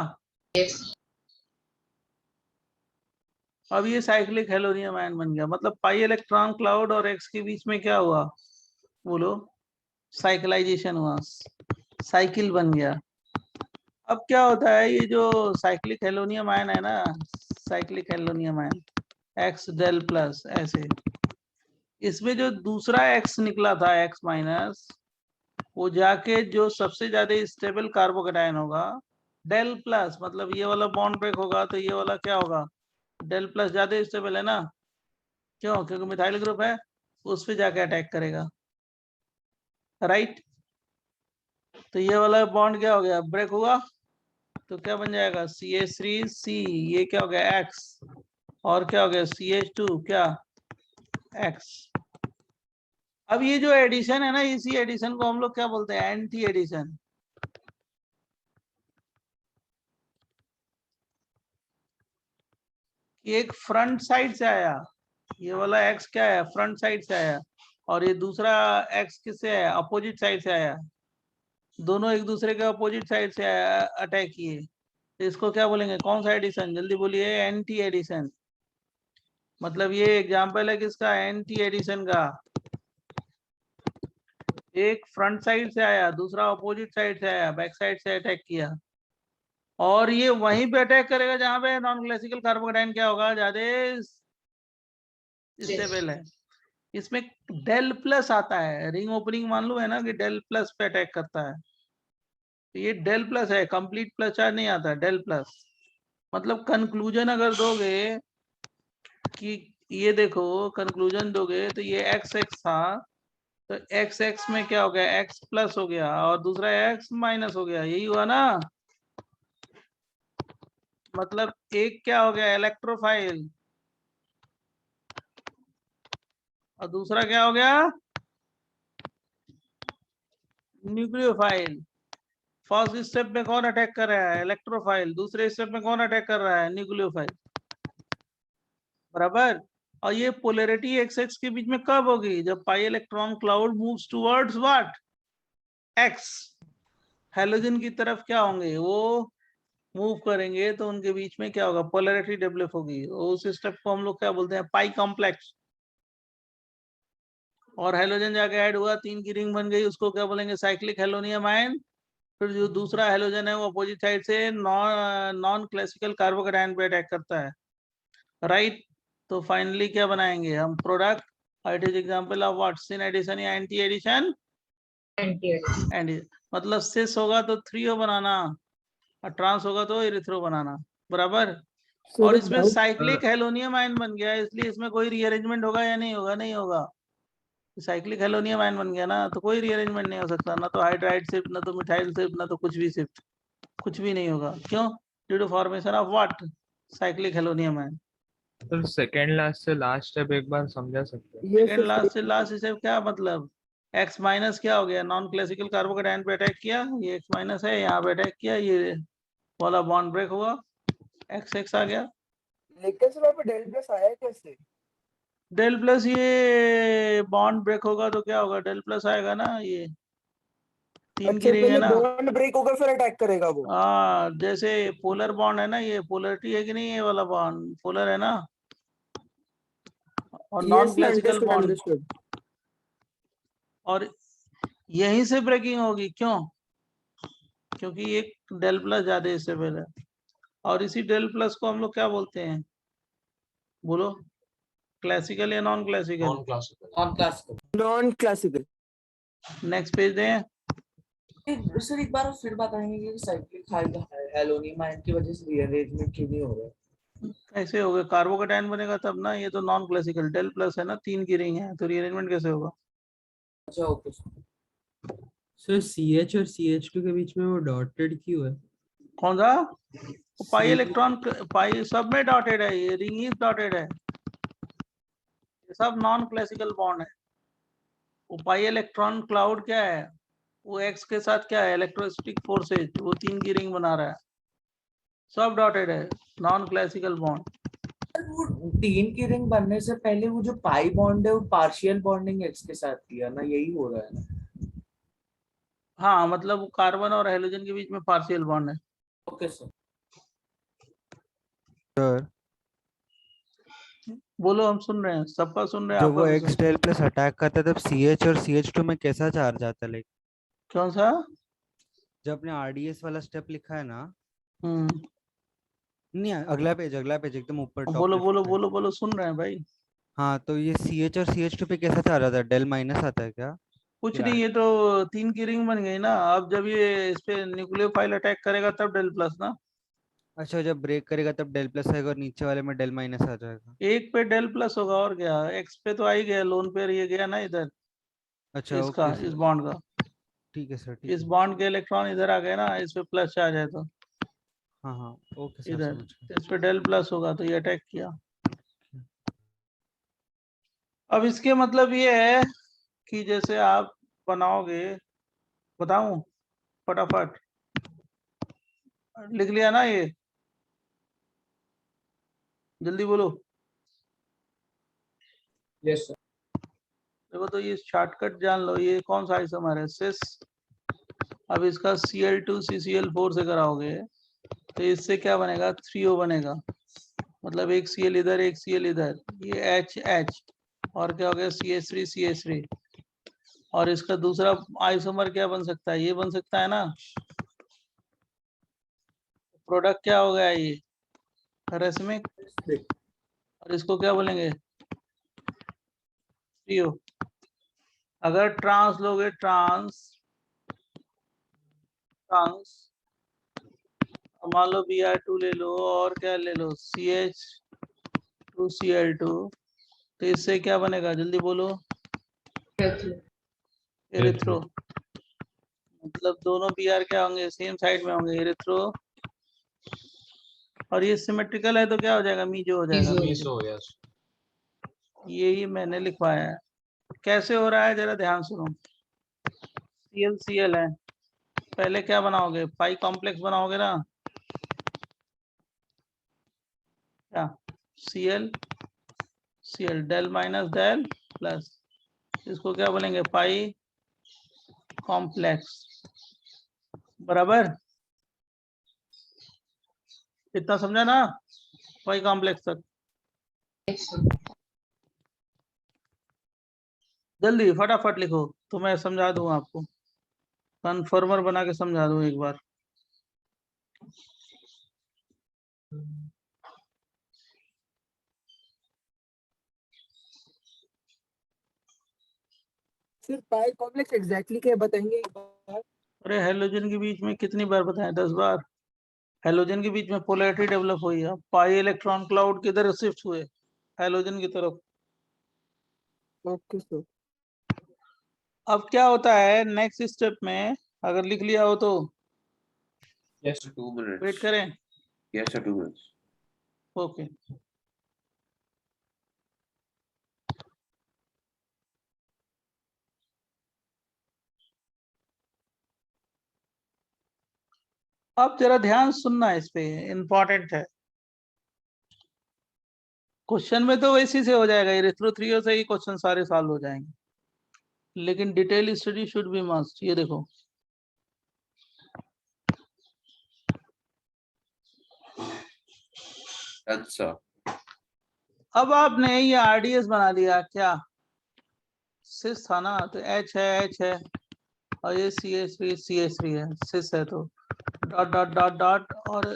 अब ये साइक्लिक हेलोनियम आयन बन गया, मतलब पाई इलेक्ट्रॉन क्लाउड और एक्स के बीच में क्या हुआ, बोलो, साइक्लाइजेशन हुआ, साइकिल बन गया। अब क्या होता है, ये जो साइक्लिक हेलोनियम आयन है ना, cyclic halonium ion X del plus ऐसे, इसमें जो दूसरा एक्स निकला था एक्स माइनस, वो जाके जो सबसे ज्यादा स्टेबल कार्बोकेटायन होगा डेल प्लस, मतलब ये वाला बॉन्ड ब्रेक होगा तो ये वाला क्या होगा, डेल प्लस ज्यादा स्टेबल है ना, क्यों, क्योंकि मिथाइल ग्रुप है, उस पे जाके अटैक करेगा, राइट। तो ये वाला बॉन्ड क्या हो गया, ब्रेक हुआ, तो क्या बन जाएगा, CH3C, ये क्या हो गया एक्स, और क्या हो गया CH2 क्या एक्स। अब ये जो एडिशन है ना, इसी एडिशन को हम लोग क्या बोलते हैं, एंटी एडिशन। एक फ्रंट साइड से आया, ये वाला एक्स क्या है, फ्रंट साइड से आया, और ये दूसरा एक्स किससे आया, अपोजिट साइड से आया, दोनों एक दूसरे के अपोजिट साइड से अटैक किए, तो इसको क्या बोलेंगे, कौन सा एडिशन, जल्दी बोलिए, एंटी एडिशन। मतलब ये एग्जांपल है किसका, एंटी एडिशन का। एक फ्रंट साइड से आया, दूसरा अपोजिट साइड से आया, बैक साइड से अटैक किया, और ये वहीं पे अटैक करेगा जहां पे नॉन क्लासिकल कार्बोकेटायन क्या होगा, ज्यादा स्टेबल है। इसमें डेल प्लस आता है, रिंग ओपनिंग मान लो है ना, कि डेल प्लस पे अटैक करता है, तो ये डेल प्लस है, कंप्लीट प्लस चार्ज नहीं आता, डेल प्लस। मतलब कंक्लूजन अगर दोगे कि ये देखो, कंक्लूजन दोगे तो ये एक्स एक्स था, तो एक्स एक्स में क्या हो गया, एक्स प्लस हो गया, और दूसरा एक्स माइनस हो गया, यही हुआ ना। मतलब एक क्या हो गया, इलेक्ट्रोफाइल, और दूसरा क्या हो गया, न्यूक्लियोफाइल। फर्स्ट स्टेप में कौन अटैक कर रहा है, इलेक्ट्रोफाइल, दूसरे स्टेप में कौन अटैक कर रहा है, न्यूक्लियोफाइल, बराबर। और ये पोलैरिटी एक्स एक्स के बीच में कब होगी, जब pi electron cloud moves towards what, x, halogen की तरफ क्या होंगे, वो मूव करेंगे, तो उनके बीच में क्या होगा, पोलैरिटी डेवलप होगी, उस स्टेप को हम लोग क्या बोलते हैं, पाई कॉम्प्लेक्स। और हेलोजन जाके ऐड हुआ, 3 की रिंग बन गई, उसको क्या बोलेंगे, साइक्लिक हेलोनियम आयन। फिर जो दूसरा हेलोजन है वो अपोजिट साइड से नॉन क्लासिकल कार्बोकेटायन पे अटैक करता है, राइट। तो फाइनली क्या बनाएंगे हम, product. It is example of what, syn addition या एंटी एडिशन, एंटी। मतलब सिस होगा तो 3O बनाना, और ट्रांस होगा तो इरिथ्रो बनाना, बराबर। और इसमें साइक्लिक हेलोनियम आयन बन गया, इसलिए इसमें कोई रीअरेंजमेंट होगा या नहीं होगा, नहीं होगा। साइक्लिक हेलोनियम आयन बन गया ना, तो कोई रीअरेंजमेंट नहीं हो सकता, ना तो हाइड्राइड शिफ्ट, ना तो मिथाइल शिफ्ट, ना तो कुछ भी शिफ्ट, कुछ भी नहीं होगा। क्यों, due to formation of what, cyclic halonium ion. तो सेकेंड लास्ट से लास्ट स्टेप एक बार समझा सकते हैं? सेकंड लास्ट से लास्ट स्टेप क्या मतलब, एक्स माइनस क्या हो गया, नॉन क्लासिकल कार्बोकेटायन पे अटैक किया, ये एक्स माइनस है, यहाँ पे अटैक किया, ये वाला बॉन्ड ब्रेक हुआ, एक्स एक्स आ गया। लेकिन सर वहाँ पे डेल प्लस आया कैसे? डेल प्लस, ये बॉन्ड ब्रेक होगा तो क्या होगा, डेल प्लस आएगा ना, ये 3 की अच्छा रिंग है पहले ना। बॉन्ड ब्रेक होकर फिर अटैक करेगा वो। हाँ, जैसे पोलर बॉन्ड है ना, ये पोलरिटी है कि नहीं, ये वाला बॉन्ड पोलर है ना, और non yes classical understood bond, understood. और यहीं से ब्रेकिंग होगी, क्यों, क्योंकि एक डेल प्लस ज्यादा स्टेबल है, और इसी डेल प्लस को हम लोग क्या बोलते हैं, बोलो, क्लासिकल या non classical, non classical. Non classical. Next page दें। सर एक बार फिर बताएंगे कि साइक्लिक हेलोनियम आयन की वजह से रीअरेंजमेंट क्यों नहीं हो रहा? कैसे होगा, कार्बोकेटायन बनेगा तब ना, ये तो नॉन क्लासिकल, डेल प्लस है ना, 3 की रिंग है, तो रीअरेंजमेंट कैसे होगा। अच्छा ओके सर CH और CH2 के बीच में वो डॉटेड क्यों है? कौन सा, पाई इलेक्ट्रॉन, पाई सब में डॉटेड है, ये रिंग इज डॉटेड है, ये सब नॉन क्लासिकल बॉन्ड है। वो पाई इलेक्ट्रॉन क्लाउड क्या है, वो एक्स के साथ क्या है, इलेक्ट्रोस्टैटिक फोर्सेज, वो 3 की रिंग बना रहा है, सब डॉटेड है, नॉन क्लासिकल बॉन्ड। वो 3 की रिंग बनने से पहले वो जो पाई बॉन्ड है वो पार्शियल बॉन्डिंग एक्स के साथ किया ना, यही हो रहा है ना? हाँ मतलब कार्बन और हेलोजन के बीच में पार्शियल बॉन्ड है। Okay sir. सर बोलो, हम सुन रहे हैं, सबका सुन रहे हैं, जब आपका वो भी एक्स सुन। डेल प्लस अटैक करता है तब CH और CH2 में कैसा चार्ज आता है? लाइक कौन सा? जब आपने RDS वाला स्टेप लिखा है ना, हम्म, नहीं अगला पेज एकदम ऊपर टॉप बोलो लेफ्ट बोलो पे। बोलो बोलो, सुन रहे हैं भाई। हाँ तो ये CH और CH2 पे कैसा चार्ज आता है? डेल माइनस आता है क्या? कुछ या नहीं, ये तो 3 की रिंग बन गई ना, अब जब ये इस पे न्यूक्लियोफाइल अटैक करेगा तब डेल प्लस ना। अच्छा, जब ब्रेक करेगा तब डेल प्लस आएगा और नीचे वाले में डेल माइनस आ जाएगा। एक पे डेल प्लस होगा और क्या, एक्स पे तो आ ही गया, लोन पे ये गया ना इधर, अच्छा इसका, ओके इस सर, बॉन्ड का, ठीक है सर, ठीक इस है। बॉन्ड के इलेक्ट्रॉन इधर आ गए ना, इस पे प्लस चार्ज है तो हाँ हाँ ओके सर, इधर, समझ गया। इस पे डेल प्लस होगा तो ये अटैक किया। अब इसके मतलब ये है कि जैसे आप बनाओगे, बताऊं फटाफट, लिख लिया ना ये, जल्दी बोलो। Yes sir. देखो तो ये शॉर्टकट जान लो, ये कौन सा आइसोमर है, सिस। अब इसका Cl2 CCl4 से कराओगे तो इससे क्या बनेगा, 3O बनेगा, मतलब एक Cl इधर एक Cl इधर, ये H और क्या हो गया, CH3 और इसका दूसरा आइसोमर क्या बन सकता है, ये बन सकता है ना, प्रोडक्ट क्या हो गया ये, रेसमिक, और इसको क्या बोलेंगे, 3O। अगर ट्रांस लोगे, ट्रांस मान लो Br2 ले लो और क्या ले लो, CH2Cl2, तो इससे क्या बनेगा, जल्दी बोलो, एरिथ्रो, मतलब दोनों Br क्या होंगे, सेम साइड में होंगे, एरिथ्रो, और ये सिमेट्रिकल है तो क्या हो जाएगा, मीजो हो जाएगा, मीसो हो गया। यही मैंने लिखवाया है। कैसे हो रहा है जरा ध्यान सुनो, Cl है, पहले क्या बनाओगे, पाई कॉम्प्लेक्स बनाओगे ना, क्या, Cl del minus del plus, इसको क्या बोलेंगे, पाई कॉम्प्लेक्स, बराबर, इतना समझा ना, पाई कॉम्प्लेक्स तक, जल्दी फटाफट लिखो तो मैं समझा दूं आपको, कन्फर्मर बना के समझा दूं एक बार। सर पाई कॉम्प्लेक्स एग्जैक्टली क्या है बताएंगे एक बार? अरे हेलोजन के बीच में कितनी बार बताएं, 10 बार, हेलोजन के बीच में पोलैरिटी डेवलप हुई है, पाई इलेक्ट्रॉन क्लाउड किधर शिफ्ट हुए, हेलोजन की तरफ। Okay sir. अब क्या होता है नेक्स्ट स्टेप में, अगर लिख लिया हो तो Just 2 minutes. वेट करें, Yes, sir, 2 minutes. ओके। अब जरा ध्यान सुनना, इस पे इंपॉर्टेंट है, क्वेश्चन में तो वैसे से हो जाएगा, इरेथ्रो से ही क्वेश्चन सारे सॉल्व हो जाएंगे, लेकिन detail study should be must. ये देखो, अच्छा, अब आपने ये RDS बना दिया, क्या सिस था ना, तो H है और ये CH3 है, सिस है तो डॉट डॉट डॉट डॉट, और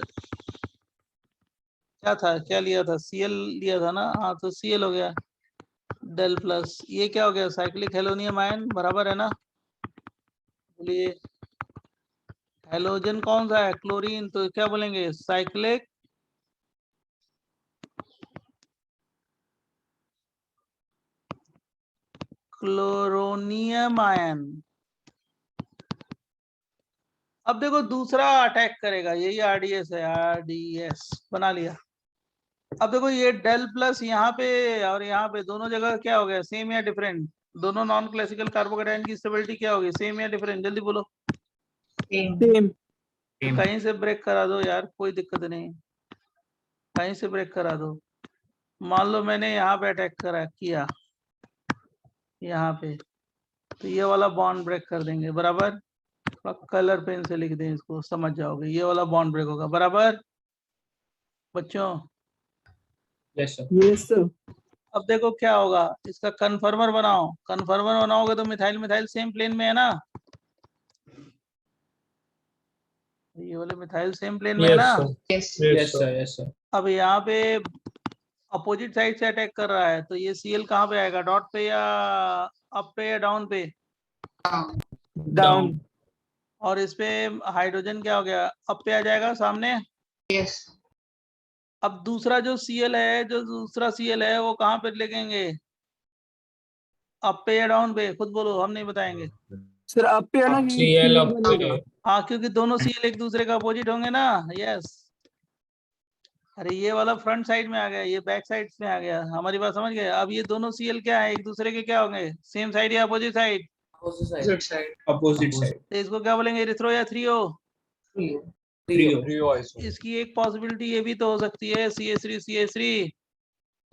क्या था, क्या लिया था, Cl लिया था ना, हाँ तो Cl हो गया, डेल प्लस, ये क्या हो गया, साइक्लिक हेलोनियम आयन, बराबर है ना, बोलिए, हेलोजन कौन सा है, क्लोरीन, तो क्या बोलेंगे, साइक्लिक क्लोरोनियम आयन, अब देखो दूसरा अटैक करेगा, यही आरडीएस है, आरडीएस बना लिया। अब देखो ये डेल प्लस यहाँ पे और यहाँ पे दोनों जगह क्या हो गया, सेम या डिफरेंट? दोनों नॉन क्लासिकल कार्बोकेटाइन की स्टेबिलिटी क्या होगी, सेम या डिफरेंट? जल्दी बोलो। सेम। तो कहीं से ब्रेक करा दो यार, कोई दिक्कत नहीं, कहीं से ब्रेक करा दो। मान लो मैंने यहाँ पे अटैक किया यहाँ पे, तो ये वाला बॉन्ड ब्रेक कर देंगे, बराबर। कलर पेन से लिख दें इसको, समझ जाओगे, ये वाला बॉन्ड ब्रेक होगा, बराबर बच्चों? Yes sir. Yes sir. अब देखो क्या होगा, इसका कन्फर्मर बनाओ, कन्फर्मर बनाओगे तो मिथाइल मिथाइल सेम प्लेन में है ना, ये वाले मिथाइल सेम प्लेन में है ना। Yes sir. Yes sir. अब यहाँ पे अपोजिट साइड से अटैक कर रहा है, तो ये Cl कहाँ पे आएगा, डॉट पे या अप पे या डाउन पे? डाउन। और इस पे हाइड्रोजन क्या हो गया, अप पे आ जाएगा सामने। यस। अब दूसरा जो Cl है, जो दूसरा Cl है वो कहाँ पे लिखेंगे, अप पे या डाउन पे? खुद बोलो, हम नहीं बताएंगे। सर अब पे है ना कि Cl up बनेगा। हाँ, क्योंकि दोनों Cl एक दूसरे का अपोजिट होंगे ना। यस। अरे ये वाला फ्रंट साइड में आ गया, ये बैक साइड में आ गया, हमारी बात समझ गए? अब ये दोनों Cl क्या है, एक दूसरे के क्या होंगे, सेम साइड या अपोजिट साइड? Opposite side. तो इसको क्या बोलेंगे, इरिथ्रो या थ्रियो? ट्रियो। इसकी एक पॉसिबिलिटी ये भी तो हो सकती है, CH3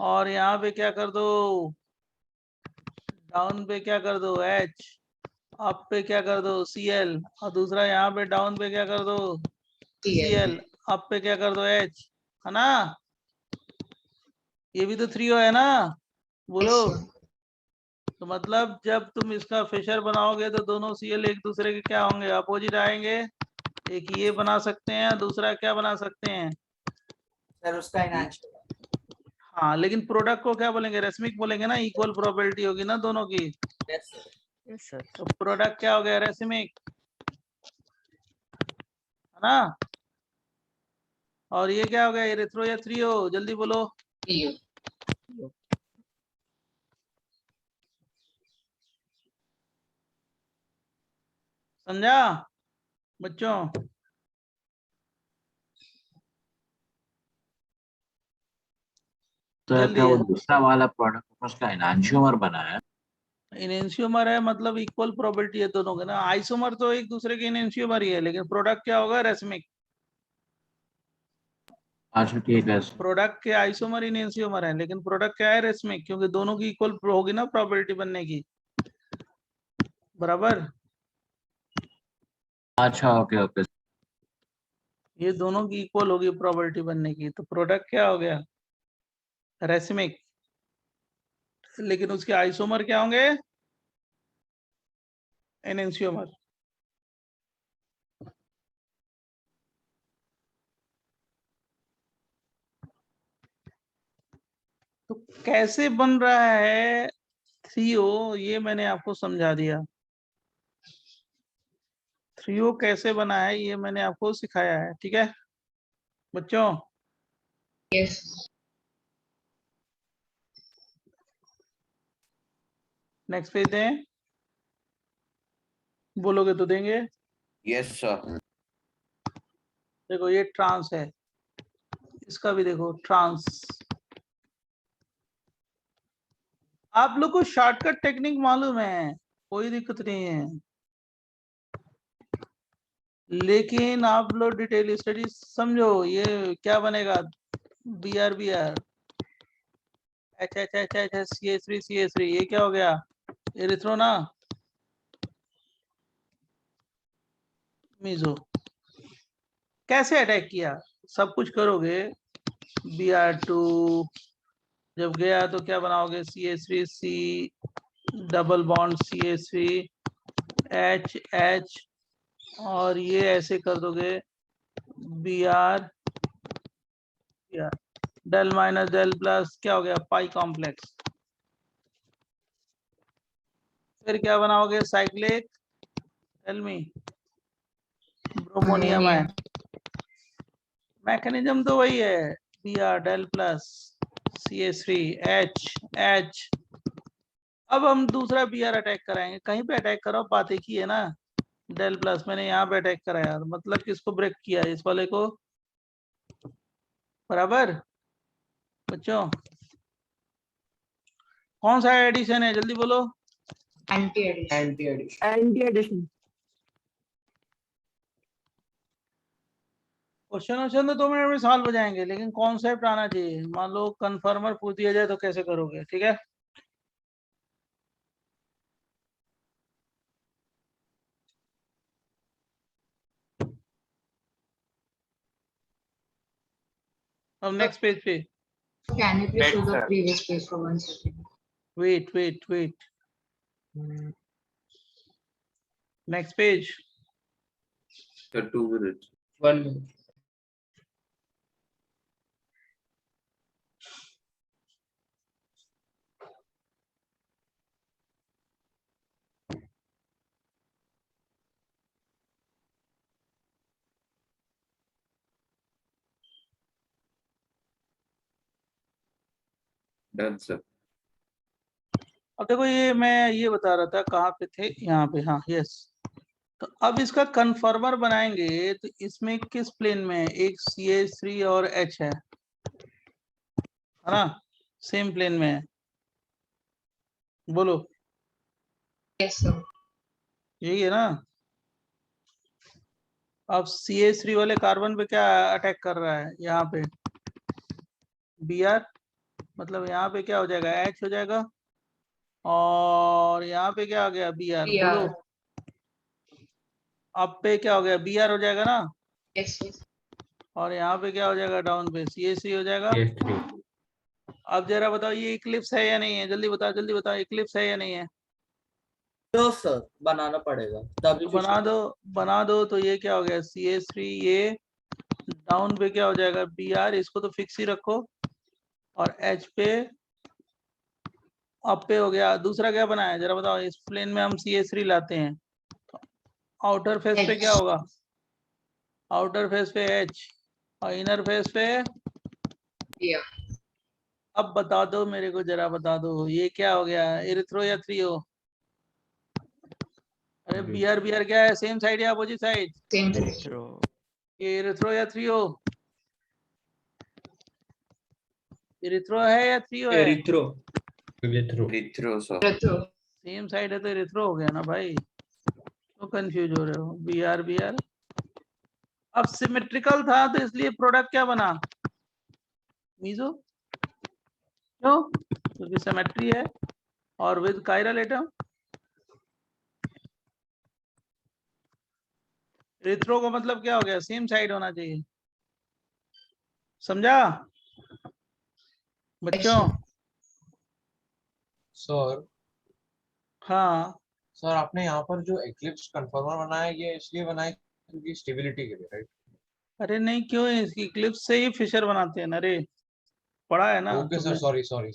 और यहाँ पे क्या कर दो, डाउन पे क्या कर दो H, अप पे क्या कर दो Cl, और दूसरा यहाँ पे डाउन पे क्या कर दो Cl, अप पे क्या कर दो H, है ना? ये भी तो थ्रियो है ना, बोलो। तो मतलब जब तुम इसका फिशर बनाओगे तो दोनों Cl एक दूसरे के क्या होंगे, अपोजिट आएंगे। एक ये बना सकते हैं, दूसरा क्या बना सकते हैं सर उसका इनहैंसमेंट। हाँ, लेकिन प्रोडक्ट को क्या बोलेंगे, रेसमिक बोलेंगे ना, इक्वल प्रोबेबिलिटी होगी ना दोनों की। Yes sir. तो प्रोडक्ट क्या हो गया, रेसमिक, है ना? और ये क्या हो गया, इरिथ्रो या थ्रियो? जल्दी बोलो। समझा बच्चों? तो जल्दी क्या वो है। दूसरा वाला प्रोडक्ट उसका एनांशियोमर बना है? इनेंशियोमर है, मतलब इक्वल प्रोबेबिलिटी है दोनों के ना। आइसोमर तो एक दूसरे के इनेंशियोमर ही है, लेकिन प्रोडक्ट क्या होगा, रेसमिक। अच्छा ठीक है। प्रोडक्ट के आइसोमर इनेंशियोमर है, लेकिन प्रोडक्ट क्या है, रेसमिक, क्योंकि दोनों की इक्वल होगी ना प्रोबेबिलिटी बनने की, बराबर। अच्छा ओके ओके। ये दोनों की इक्वल होगी प्रोबेबिलिटी बनने की, तो प्रोडक्ट क्या हो गया, रेसमिक, लेकिन उसके आइसोमर क्या होंगे, एनेंशियोमर। तो कैसे बन रहा है थ्रियो, ये मैंने आपको समझा दिया। थ्रियो कैसे बना है ये मैंने आपको सिखाया है, ठीक है बच्चों? यस। नेक्स्ट पेज दें, बोलोगे तो देंगे। Yes sir. देखो ये ट्रांस है, इसका भी देखो ट्रांस। आप लोग को शॉर्टकट टेक्निक मालूम है, कोई दिक्कत नहीं है, लेकिन आप लोग डिटेल स्टडी समझो। ये क्या बनेगा, BR CH3 ये क्या हो गया, इरिथ्रो ना, मीजो। कैसे अटैक किया, सब कुछ करोगे। Br2 जब गया तो क्या बनाओगे, CH3C double bond CH3 H और ये ऐसे कर दोगे, Br del minus del plus क्या हो गया, पाई कॉम्प्लेक्स। फिर क्या बनाओगे, साइक्लिक, टेल मी, ब्रोमोनियम है, मैकेनिज्म तो वही है, Br del plus CH3 H। अब हम दूसरा Br अटैक कराएंगे, कहीं पे अटैक करो, बात एक ही है ना। डेल प्लस मैंने यहाँ पे अटैक करा यार, मतलब किसको ब्रेक किया, इस वाले को, बराबर बच्चों। कौन सा एडिशन है जल्दी बोलो। Anti addition. Anti addition. Question तो 2 मिनट में सॉल्व हो जाएंगे, लेकिन कॉन्सेप्ट आना चाहिए। मान लो कन्फर्मर पूछ दिया जाए तो कैसे करोगे, ठीक है। अब नेक्स्ट पेज पे, Can you please Right, show the sir. previous page for 1 second? Wait next page. Sir, 2 minutes. 1 minute. Done, sir. अब देखो ये मैं ये बता रहा था, कहाँ पे थे, यहाँ पे, हाँ यस। तो अब इसका कन्फर्मर बनाएंगे तो इसमें किस प्लेन में है, एक CH3 और H है ना, सेम प्लेन में है, बोलो Yes, sir. यही है ना। अब CH3 वाले कार्बन पे क्या अटैक कर रहा है, यहाँ पे Br, मतलब यहाँ पे क्या हो जाएगा, H हो जाएगा, और यहाँ पे क्या हो गया Br, बोलो अब पे क्या हो गया Br हो जाएगा ना, Yes, yes. और यहाँ पे क्या हो जाएगा, डाउन पे CH3 हो जाएगा। CH3 अब जरा बताओ ये इक्लिप्स है या नहीं है, जल्दी बताओ इक्लिप्स है या नहीं है। No, sir. बनाना पड़ेगा तभी तो बना दो तो ये क्या हो गया CH3, ये डाउन पे क्या हो जाएगा Br, इसको तो फिक्स ही रखो, और H पे अप पे हो गया। दूसरा क्या बनाया जरा बताओ, इस प्लेन में हम CH3 लाते हैं, आउटर फेस पे क्या होगा, आउटर फेस पे H और इनर फेस पे। Yeah. अब बता दो मेरे को, जरा बता दो ये क्या हो गया, एरिथ्रो या थ्रियो। अरे Br क्या है, सेम साइड या अपोजिट साइड, Same thing. ये एरिथ्रो या थ्रियो, एरिथ्रो है या थ्रियो है, erythro. Retro, sir. Retro. Same side है तो एरिथ्रो हो गया ना भाई, तो कंफ्यूज हो रहे हो। Br अब सिमेट्रिकल था तो इसलिए प्रोडक्ट क्या बना, मीजो, क्यों, क्योंकि सिमेट्री है और विद कायरल एटम। एरिथ्रो का मतलब क्या हो गया, सेम साइड होना चाहिए, समझा बच्चों। सर हाँ सर आपने यहाँ पर जो एक्लिप्स कन्फर्मर बनाया ये इसलिए बनाया क्योंकि स्टेबिलिटी के लिए, राइट? अरे नहीं, क्यों, इसकी क्लिप्स से ही फिशर बनाते हैं ना रे, पढ़ा है ना ओके सर, तुमने। सॉरी।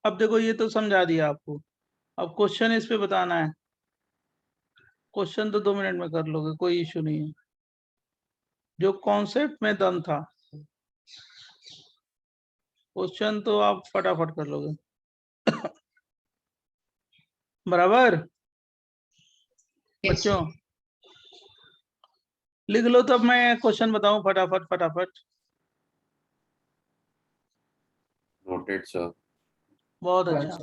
अब देखो ये तो समझा दिया आपको, अब क्वेश्चन इस पे बताना है। क्वेश्चन तो 2 मिनट में कर लोगे, कोई इशू नहीं है, जो कॉन्सेप्ट में दम था क्वेश्चन तो आप फटाफट कर लोगे बराबर बच्चों। लिख लो तब मैं क्वेश्चन बताऊं फटाफट। Noted, sir. बहुत अच्छा।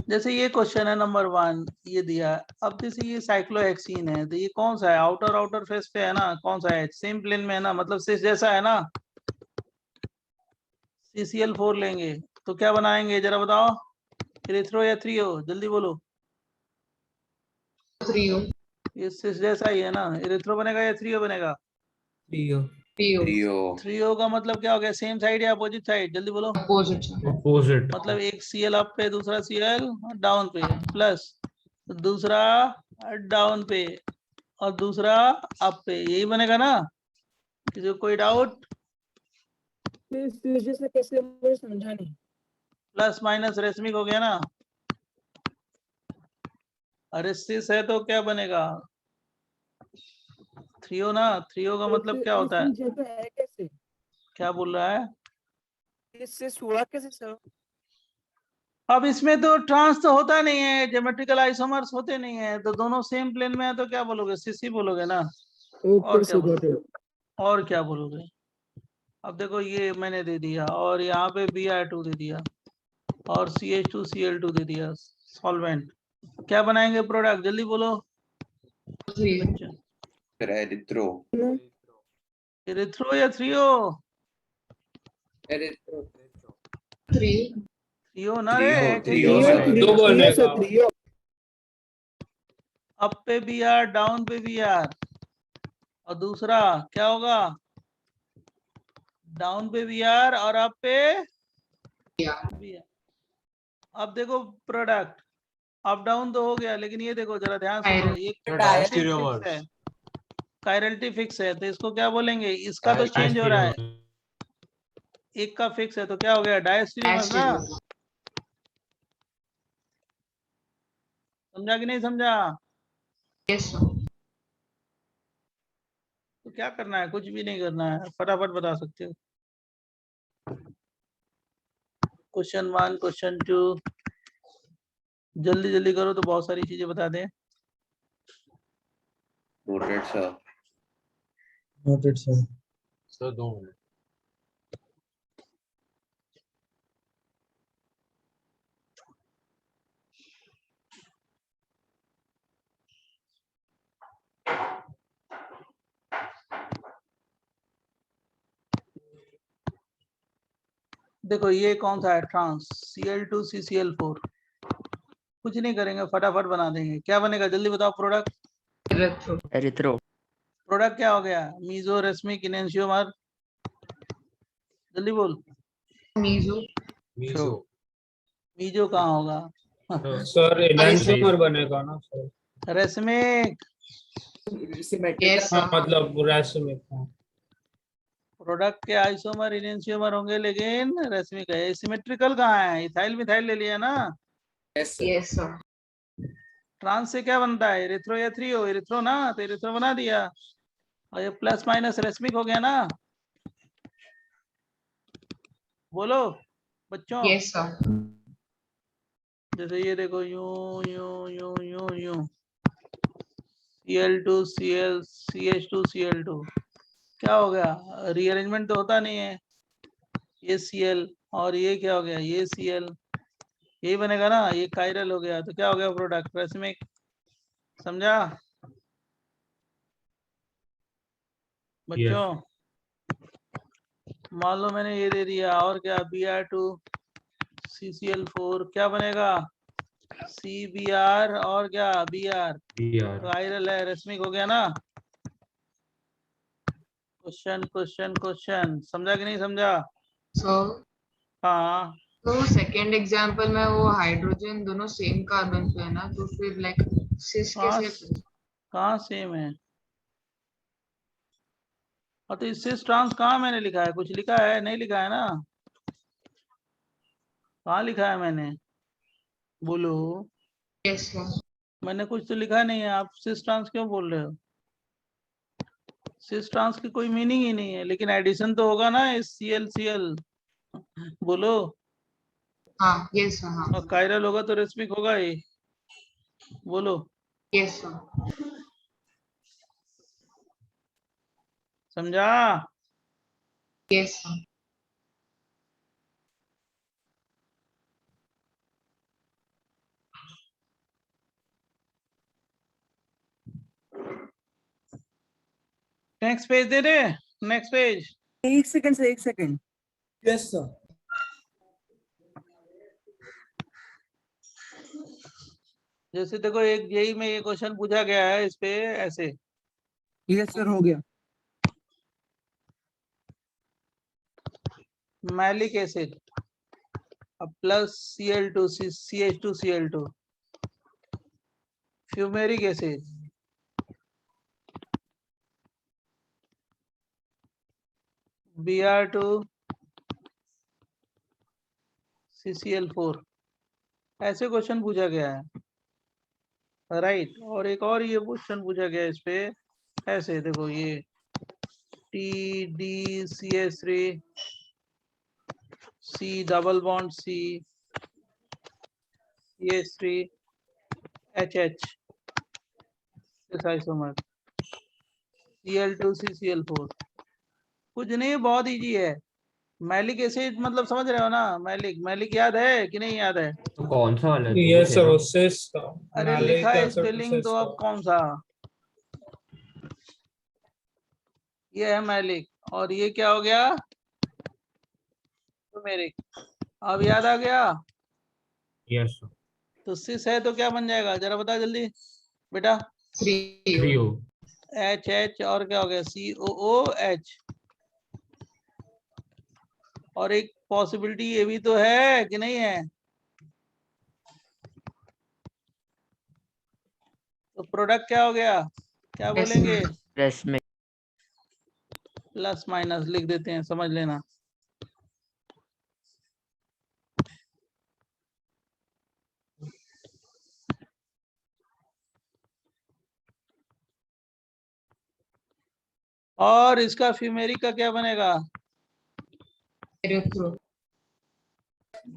जैसे ये क्वेश्चन है नंबर 1, ये दिया है। अब जैसे ये साइक्लोहेक्सीन है तो ये कौन सा है, आउटर फेस पे है ना, कौन सा है, सेम प्लेन में है ना, मतलब सिस जैसा है ना, CCl4 लेंगे तो क्या बनाएंगे जरा बताओ, एरिथ्रो या थ्रियो, जल्दी बोलो। Trio. ये सिस जैसा ही है ना, एरिथ्रो बनेगा या थ्रियो बनेगा, Trio. Trio. थ्रियो का मतलब क्या हो गया, सेम साइड या अपोजिट साइड, जल्दी बोलो। Opposite. मतलब एक Cl अप पे दूसरा Cl डाउन पे, प्लस दूसरा डाउन पे और दूसरा अप पे, यही बनेगा ना, किसी को कोई डाउट। जैसे कैसे, मुझे समझा नहीं। प्लस माइनस रेशमिक हो गया ना, अरे सिस है तो क्या बनेगा, थ्रियो ना, थ्रियो का मतलब क्या होता है, जैसे है कैसे, क्या बोल रहा है, इससे 16 कैसे सर? अब इसमें तो ट्रांस तो होता नहीं है, ज्योमेट्रिकल आइसोमर्स होते नहीं है, तो दोनों सेम प्लेन में है तो क्या बोलोगे, सीसी बोलोगे ना, और क्या बोलोगे, और क्या बोलोगे। अब देखो ये मैंने दे दिया और यहाँ पे Br2 दे दिया और CH2Cl2 दे दिया सॉल्वेंट, क्या बनाएंगे प्रोडक्ट, जल्दी बोलो बच्चे। एरिथ्रो एरिथ्रो या थ्रियो, थ्रियो ना रे, तो बनेगा अप पे Br डाउन पे Br, और दूसरा क्या होगा, डाउन पे Br और अप पे Br। अब देखो प्रोडक्ट अप डाउन तो हो गया, लेकिन ये देखो जरा ध्यान से देखो, ये फिक्स है, कायरलिटी फिक्स है, तो इसको क्या बोलेंगे, इसका तो चेंज हो रहा है, एक का फिक्स है तो क्या हो गया, डायस्टीरियोमर्स ना, समझा कि नहीं समझा। तो क्या करना है, कुछ भी नहीं करना है, फटाफट बता सकते हो। क्वेश्चन 1 क्वेश्चन 2 जल्दी जल्दी करो तो बहुत सारी चीजें बता दें। Noted sir. Noted sir. Sir 2 minute. देखो ये कौन सा है, ट्रांस Cl2 CCl4, कुछ नहीं करेंगे, फटाफट बना देंगे, क्या बनेगा जल्दी बताओ, प्रोडक्ट एरिथ्रो प्रोडक्ट क्या हो गया, मीजो रेसमिक इनेंशियोमर, जल्दी बोल, मीजो मीजो कहाँ होगा, सर एनांशियोमर बनेगा ना सर, रेसमिक, हाँ मतलब रेसमिक, हाँ प्रोडक्ट के आइसोमर इनेंशियोमर होंगे, लेकिन रेसमिक है, सिमेट्रिकल कहाँ है, इथाइल मिथाइल ले लिया ना, यस सर। ट्रांस से क्या बनता है, एरिथ्रो या थ्रियो, एरिथ्रो ना, तो एरिथ्रो बना दिया, और ये प्लस माइनस रेसमिक हो गया ना, बोलो बच्चों। Yes sir. जैसे ये देखो यूं यूं यूं यूं यूं, Cl2 Cl CH2 Cl2, क्या हो गया, रीअरेंजमेंट तो होता नहीं है, ये Cl और ये क्या हो गया, ये Cl, यही बनेगा ना, ये कायरल हो गया, तो क्या हो गया प्रोडक्ट, रेसमिक, समझा बच्चों। मान लो मैंने ये दे दिया, और क्या, Br2 CCl4 क्या बनेगा, CBr और क्या Br, कायरल है, रेसमिक हो गया ना। क्वेश्चन क्वेश्चन क्वेश्चन, समझा कि नहीं समझा। सर हाँ तो सेकंड एग्जांपल में वो हाइड्रोजन दोनों सेम कार्बन पे है ना, तो फिर लाइक सिस कैसे, कहाँ सेम है, और तो इससे ट्रांस कहाँ मैंने लिखा है, कुछ लिखा है, नहीं लिखा है ना, कहाँ लिखा है मैंने, बोलो, यस सर। मैंने कुछ तो लिखा नहीं है, आप सिस ट्रांस क्यों बोल रहे हो, सिस ट्रांस की कोई मीनिंग ही नहीं है, लेकिन एडिशन तो होगा ना, CL बोलो, हाँ यस सर। हाँ और कायरल होगा तो रेसमिक होगा ही, बोलो, यस सर। समझा। Yes sir. नेक्स्ट पेज दे दे, नेक्स्ट पेज, एक सेकंड सर, एक सेकंड। Yes sir. जैसे देखो एक जेई में ये क्वेश्चन पूछा गया है, इस पे ऐसे, यस सर, हो गया। Malic acid plus Cl2 CH2 Cl2, fumaric acid Br2 CCl4, ऐसे क्वेश्चन पूछा गया है, राइट। और एक और ये क्वेश्चन पूछा गया है इस पे ऐसे, देखो ये TDCH3 C double bond C CH3HH इस आइसोमर, Cl2CCl4। कुछ नहीं, बहुत इजी है। मैलिक एसिड मतलब समझ रहे हो ना, मैलिक याद है कि नहीं याद है? तो कौन सा वाला है? दो यस थे सर, ना? सिस का अरे मैलिक लिखा है एसिड स्पेलिंग तो, अब कौन सा? ये है मैलिक, और ये क्या हो गया? टर्मेरिक। अब याद आ गया? Yes sir. तो सिस है तो क्या बन जाएगा, जरा बता जल्दी बेटा। 3O। HH और क्या हो गया? COOH। और एक पॉसिबिलिटी ये भी तो है कि नहीं है? तो प्रोडक्ट क्या हो गया, क्या बोलेंगे? प्लस में प्लस माइनस लिख देते हैं, समझ लेना। और इसका फ्यूमेरिक का क्या बनेगा?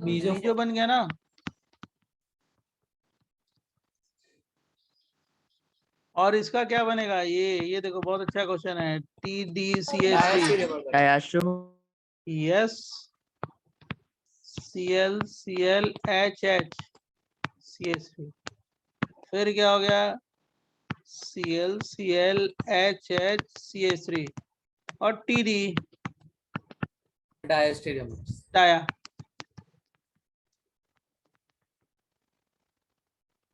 बीजो बन गया ना। और इसका क्या बनेगा? ये देखो, बहुत अच्छा क्वेश्चन है। TDCH3। Diastereo yes, ClClHH CH3। फिर क्या हो गया? ClClHH CH3 और TD डायस्टेरियम। डाया।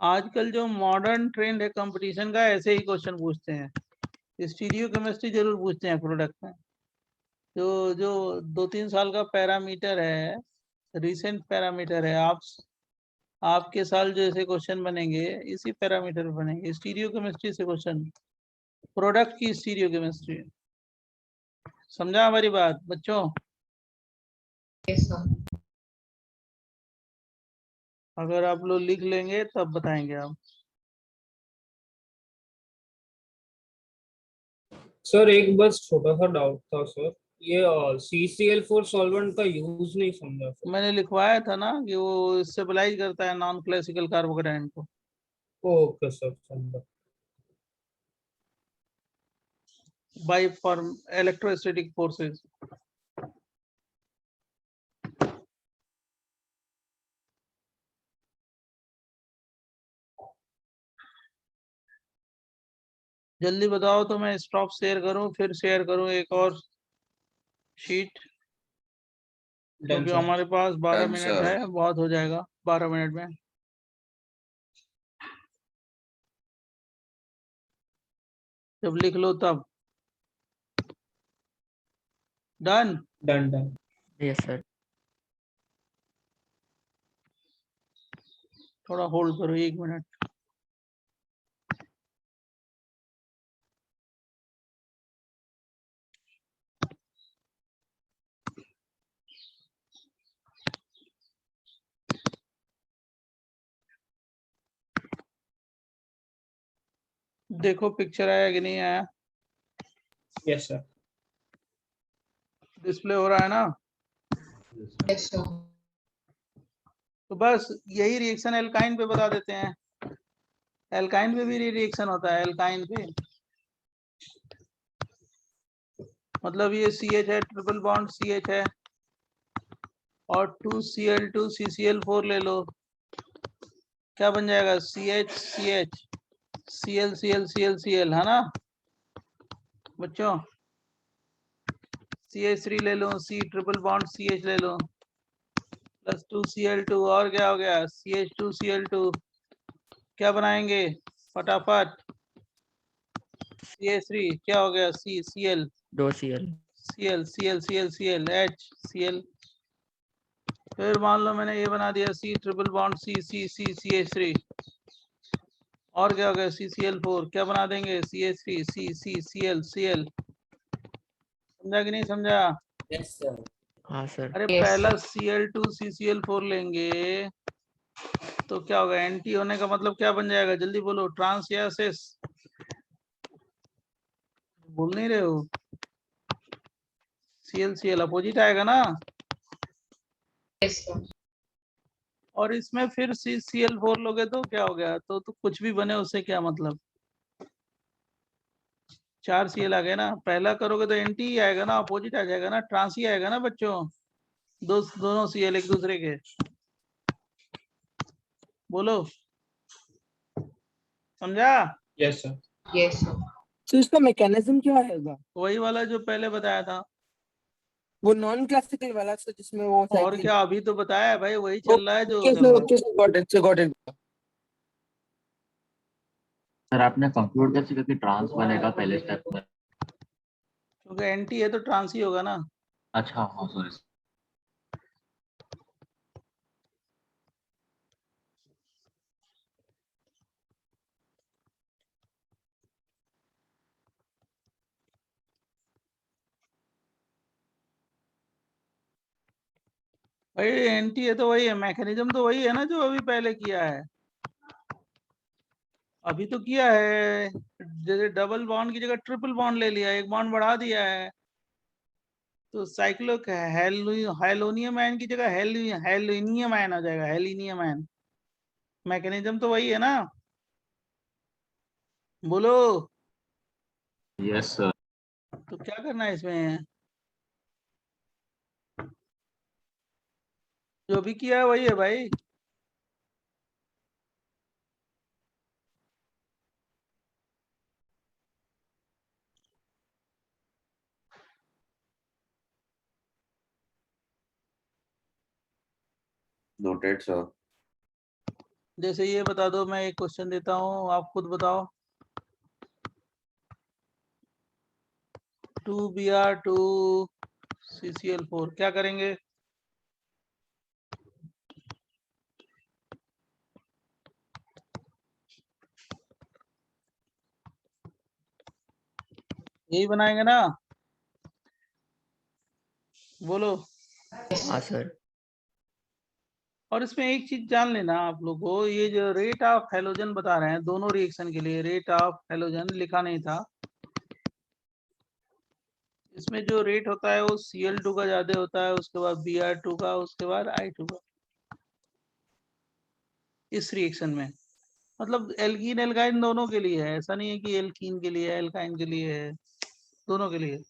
आजकल जो मॉडर्न ट्रेंड है कंपटीशन का, ऐसे ही क्वेश्चन पूछते हैं। स्टीरियो केमिस्ट्री जरूर पूछते हैं प्रोडक्ट में। जो 2-3 साल का पैरामीटर है, रिसेंट पैरामीटर है, आपके साल जो ऐसे क्वेश्चन बनेंगे इसी पैरामीटर पे बनेंगे। स्टीरियो केमिस्ट्री से क्वेश्चन, प्रोडक्ट की स्टीरियो केमिस्ट्री। समझा हमारी बात बच्चों? अगर आप लोग लिख लेंगे तब बताएंगे आप। सर एक बस छोटा सा डाउट था सर, ये CCl4 सॉल्वेंट का यूज नहीं समझा सर। मैंने लिखवाया था ना कि वो स्टेबलाइज करता है नॉन क्लासिकल कार्बोकेटाइन को। ओके सर, समझा। By form electrostatic forces. जल्दी बताओ तो मैं स्टॉप शेयर करूं, फिर शेयर करूं एक और शीट, क्योंकि हमारे पास 12 Done, मिनट sir. है, बहुत हो जाएगा 12 मिनट में। जब लिख लो तब। डन। डन। Yes sir. थोड़ा होल्ड करो 1 मिनट। देखो पिक्चर आया कि नहीं आया? Yes sir. डिस्प्ले हो रहा है ना? तो बस यही रिएक्शन एल्काइन पे बता देते हैं। एल्काइन पे भी रिएक्शन होता है। एल्काइन पे मतलब ये CH है, ट्रिपल बॉन्ड CH है, और 2Cl2 CCl4 ले लो, क्या बन जाएगा? CH CH Cl Cl Cl Cl, है ना बच्चों? CH3 ले लो, C ट्रिपल बॉन्ड CH ले लो, प्लस 2Cl2, और क्या हो गया? CH2Cl2। क्या बनाएंगे फटाफट? CH3 क्या हो गया? Cl 2 Cl Cl Cl Cl Cl H Cl। फिर मान लो मैंने ये बना दिया C ट्रिपल बॉन्ड CH3, और क्या हो गया? CCl4। क्या बना देंगे? CH3 Cl Cl। समझा कि नहीं समझा? Yes sir. हाँ सर। अरे पहला Cl2 CCl4 लेंगे तो क्या होगा? एंटी होने का मतलब क्या बन जाएगा? जल्दी बोलो, ट्रांस या सेस? बोल नहीं रहे हो? Cl Cl अपोजिट आएगा ना? और इसमें फिर CCl4 लोगे तो क्या हो गया, तो कुछ भी बने उससे क्या मतलब, 4 Cl आ गए ना। पहला करोगे तो एंटी ही आएगा ना, अपोजिट आ जाएगा ना, ट्रांस ही आएगा ना बच्चों, दोनों Cl एक दूसरे के। बोलो, समझा? Yes sir. Yes sir. तो इसका मैकेनिज्म क्या होगा? वही वाला जो पहले बताया था। वो नॉन क्लासिकल वाला सर, जिसमें वो और साइक्लिंग। क्या, अभी तो बताया है भाई, वही चल रहा है जो ओके चल सर, रहा है। Okay sir, got it. Sir आपने कंक्लूड कैसे किया कि ट्रांस बनेगा पहले स्टेप में? क्योंकि एंटी है तो ट्रांस ही होगा ना। अच्छा हाँ सॉरी। भाई एंटी है तो वही है, मैकेनिज्म तो वही है ना जो अभी पहले किया है। अभी तो किया है, जैसे डबल बॉन्ड की जगह ट्रिपल बॉन्ड ले लिया, एक बॉन्ड बढ़ा दिया है, तो साइक्लो हेलोनियम आयन की जगह हेलिनियम आयन आ जाएगा, हेलिनियम आयन। मैकेनिज्म तो वही है ना। बोलो, यस सर। तो क्या करना है इसमें, जो भी किया है वही है भाई। Noted, sir. जैसे ये बता दो, मैं एक क्वेश्चन देता हूँ, आप खुद बताओ। 2Br2 CCl4 क्या करेंगे? यही बनाएंगे ना, बोलो। हाँ सर। और इसमें एक चीज जान लेना आप लोग को, ये जो रेट ऑफ हेलोजन बता रहे हैं दोनों रिएक्शन के लिए, रेट ऑफ हेलोजन लिखा नहीं था इसमें। जो रेट होता है वो Cl2 का ज्यादा होता है, उसके बाद Br2 का, उसके बाद I2 का, इस रिएक्शन में। मतलब एल्कीन एल्काइन दोनों के लिए है, ऐसा नहीं है कि एल्कीन के लिए है एल्काइन के लिए है, दोनों के लिए।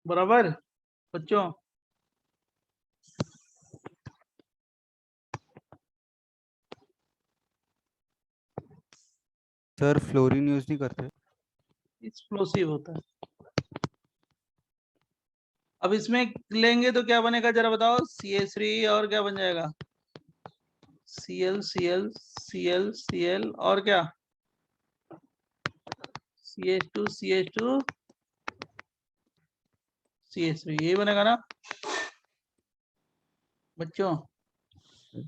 बराबर बच्चों? सर फ्लोरीन यूज नहीं करते? एक्सप्लोसिव होता है। अब इसमें लेंगे तो क्या बनेगा जरा बताओ, CH3 और क्या बन जाएगा, Cl Cl Cl Cl और क्या, CH2 CH2 CH3, यही बनेगा ना बच्चों?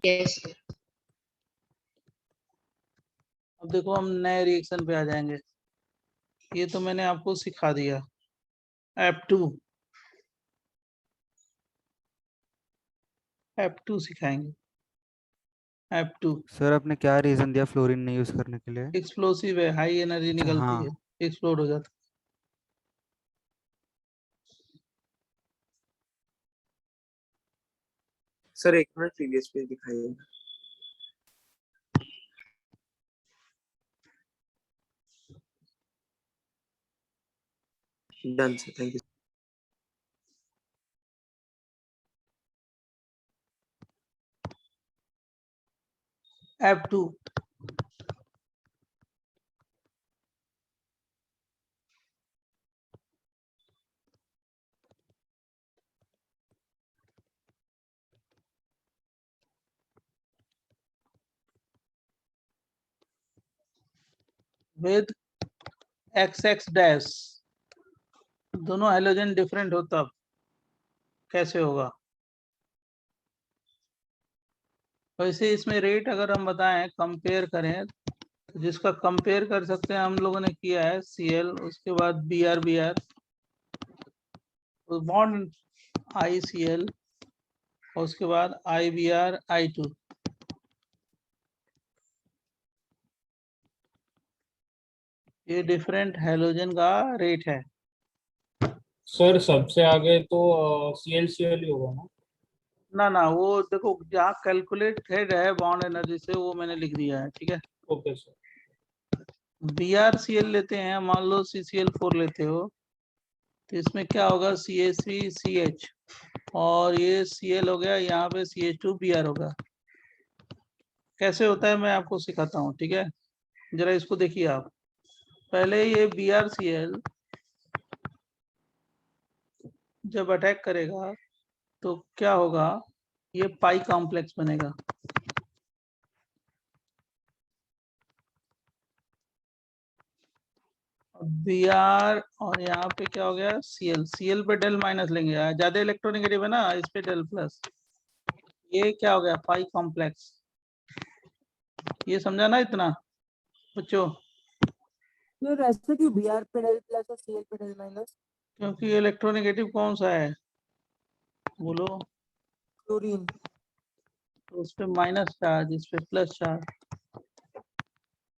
Yes sir. अब देखो हम नए रिएक्शन पे आ जाएंगे। ये तो मैंने आपको सिखा दिया, F2 सिखाएंगे। F2 सर आपने क्या रीजन दिया फ्लोरीन नहीं यूज करने के लिए? एक्सप्लोसिव है, हाई एनर्जी अच्छा, निकलती हाँ। है, एक्सप्लोड हो जाता है। सर एक मिनट प्रीवियस पेज दिखाइए। Done sir, thank you. F2 with XX dash, दोनों हेलोजन डिफरेंट हो तब कैसे होगा? वैसे इसमें रेट अगर हम बताएं, कंपेयर करें, तो जिसका कंपेयर कर सकते हैं हम लोगों ने किया है Cl, उसके बाद Br तो बॉन्ड ICl, और उसके बाद IBr I2। ये डिफरेंट हेलोजन का रेट है। सर सबसे आगे तो CL ही होगा ना? ना ना वो देखो जहाँ कैलकुलेटेड है बॉन्ड एनर्जी से वो मैंने लिख दिया है, ठीक है। Okay sir. BrCl लेते हैं, मान लो CCl4 लेते हो, तो इसमें क्या होगा CH3CH और ये Cl हो गया, यहाँ पे CH2Br होगा। कैसे होता है मैं आपको सिखाता हूँ, ठीक है। जरा इसको देखिए आप, पहले ये BrCl जब अटैक करेगा तो क्या होगा, ये पाई कॉम्प्लेक्स बनेगा। Br और यहाँ पे क्या हो गया Cl पे डेल माइनस लेंगे, ज्यादा इलेक्ट्रोनेगेटिव है ना, इस पे डेल प्लस, ये क्या हो गया पाई कॉम्प्लेक्स। ये समझा ना इतना बच्चों? सर ऐसे क्यों Br पे डेल प्लस और Cl पे डेल माइनस? क्योंकि इलेक्ट्रोनेगेटिव कौन सा है बोलो, क्लोरीन। तो उस पे माइनस चार्ज, इस पे प्लस चार्ज।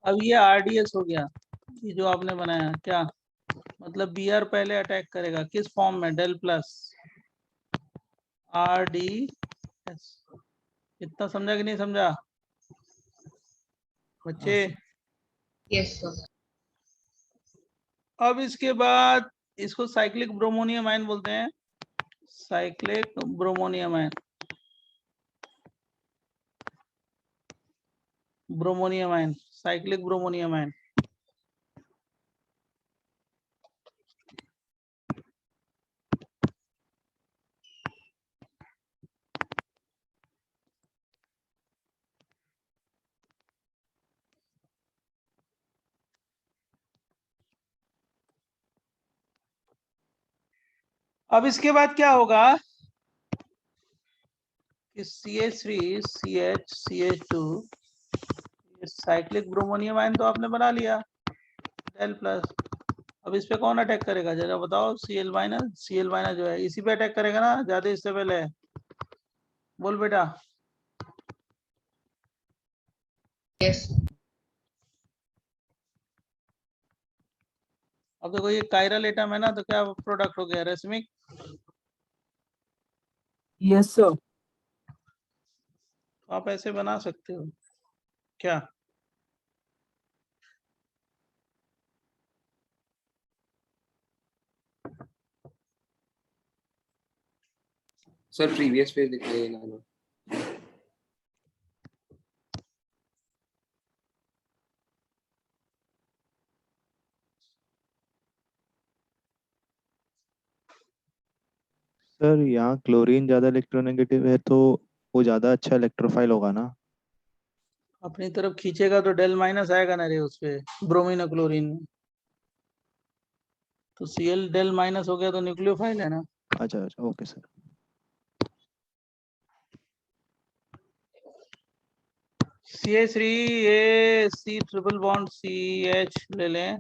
अब ये RDS हो गया, ये जो आपने बनाया क्या मतलब, Br पहले अटैक करेगा किस फॉर्म में, डेल प्लस RDS। इतना समझा कि नहीं समझा बच्चे? Yes sir. अब इसके बाद इसको साइक्लिक ब्रोमोनियम आयन बोलते हैं, cyclic bromonium ion, bromonium ion, cyclic bromonium ion. अब इसके बाद क्या होगा कि CH3CH2 साइक्लिक ब्रोमोनियम आयन तो आपने बना लिया डेल प्लस। अब इस पे कौन अटैक करेगा जरा बताओ, Cl माइनस जो है इसी पे अटैक करेगा ना, ज्यादा इससे पहले बोल बेटा। यस। अब देखो ये कायरल एटम है ना, तो क्या प्रोडक्ट हो गया रेसमिक। Yes sir. तो आप ऐसे बना सकते हो क्या, सर प्रीवियस पेज दिखाइए ना। सर यहाँ क्लोरीन ज्यादा इलेक्ट्रोनेगेटिव है तो वो ज्यादा अच्छा इलेक्ट्रोफाइल होगा ना? अपनी तरफ खींचेगा तो डेल माइनस आएगा ना रे उस पे, ब्रोमीन और क्लोरीन में। तो Cl डेल माइनस हो गया तो न्यूक्लियोफाइल है ना। अच्छा अच्छा ओके सर। CH3 ये C ट्रिपल बॉन्ड CH ले लें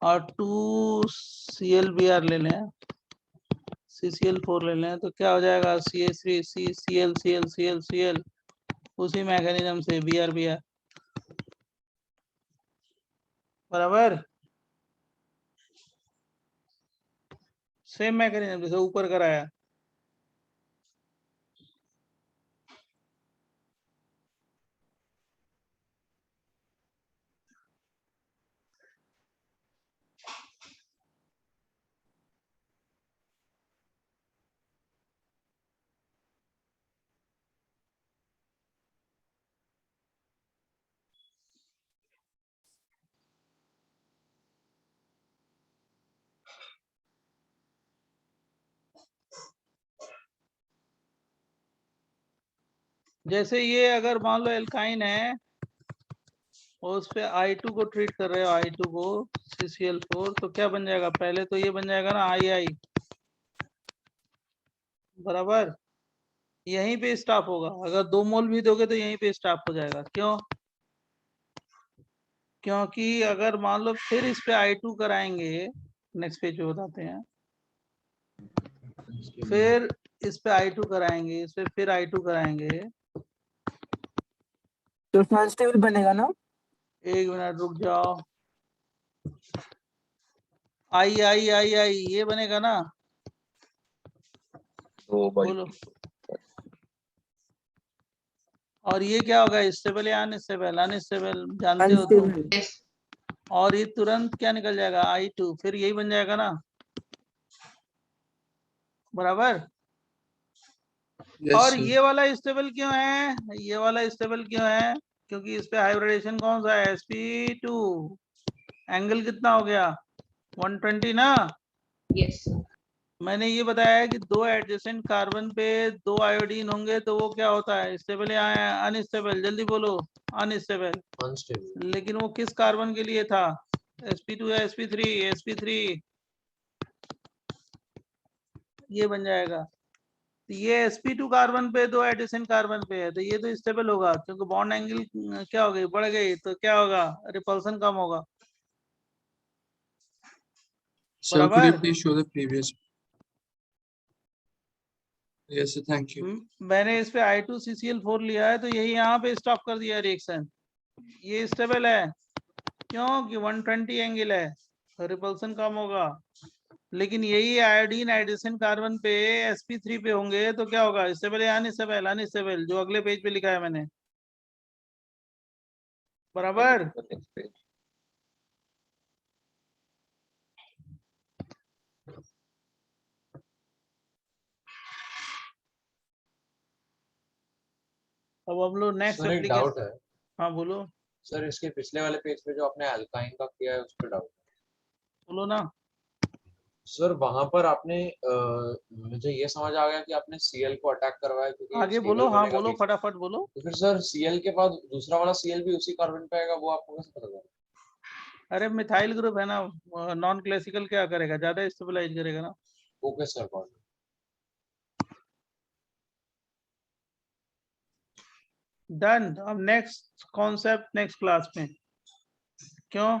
और 2ClBr ले लें, CCl4 ले लें, तो क्या हो जाएगा CH3 CCl उसी मैकेनिज्म से Br बराबर, सेम मैकेनिज्म जैसे ऊपर कराया। जैसे ये अगर मान लो एल्काइन है और उस पे I2 को ट्रीट कर रहे हो, I2 को CCl4, तो क्या बन जाएगा, पहले तो ये बन जाएगा ना II बराबर, यहीं पे स्टॉप होगा। अगर 2 मोल भी दोगे तो यहीं पे स्टॉप हो जाएगा। क्यों? क्योंकि अगर मान लो फिर इस पे I2 कराएंगे, नेक्स्ट पेज पे बताते हैं, फिर इस पे I2 कराएंगे, इस पे फिर I2 कराएंगे, तो ट्रांसटेबल बनेगा ना? एक मिनट रुक जाओ, आई ये बनेगा ना, तो बोलो और ये क्या होगा, स्टेबल या अनस्टेबल? अनस्टेबल जानते हो तुम। और ये तुरंत क्या निकल जाएगा, I2, फिर यही बन जाएगा ना, बराबर। और ये वाला स्टेबल क्यों है, ये वाला स्टेबल क्यों है? क्योंकि इस पे हाइब्रिडेशन कौन सा है, sp2। एंगल कितना हो गया, 120 ना। यस मैंने ये बताया है कि दो एडजेसेंट कार्बन पे दो आयोडीन होंगे तो वो क्या होता है, स्टेबल या अनस्टेबल? जल्दी बोलो, अनस्टेबल। अनस्टेबल। लेकिन वो किस कार्बन के लिए था, sp2 या sp3? sp3। ये बन जाएगा। तो ये sp2 कार्बन पे दो एडिशन कार्बन पे है तो ये तो स्टेबल होगा, क्योंकि बॉन्ड एंगल क्या हो गई, बढ़ गई, तो क्या होगा, रिपल्सन कम होगा, बराबर। Yes, sir, thank you. मैंने इस पे I2CCl4 लिया है तो यही यहाँ पे स्टॉप कर दिया रिएक्शन। ये स्टेबल है क्यों कि 120 एंगल है, रिपल्सन कम होगा। लेकिन यही आयोडीन एडिशन कार्बन पे sp3 पे होंगे तो क्या होगा, स्टेबल या अनस्टेबल? अनस्टेबल, जो अगले पेज पे लिखा है मैंने, बराबर। अब हम लोग नेक्स्ट सर एक डाउट है। हाँ बोलो। सर इसके पिछले वाले पेज पे जो आपने अल्काइन का किया है उस पर डाउट। बोलो ना। सर वहां पर आपने मुझे ये समझ आ गया कि आपने Cl को अटैक करवाया क्योंकि आगे stable बोलो, हाँ बनेगा बोलो, बीच में। फटाफट बोलो। तो फिर सर Cl के बाद दूसरा वाला Cl भी उसी कार्बन पे आएगा, वो आपको कैसे पता चला? अरे मिथाइल ग्रुप है ना, नॉन क्लासिकल क्या करेगा, ज्यादा स्टेबलाइज करेगा ना। Okay sir got it. Done. अब नेक्स्ट कॉन्सेप्ट नेक्स्ट क्लास में, क्यों,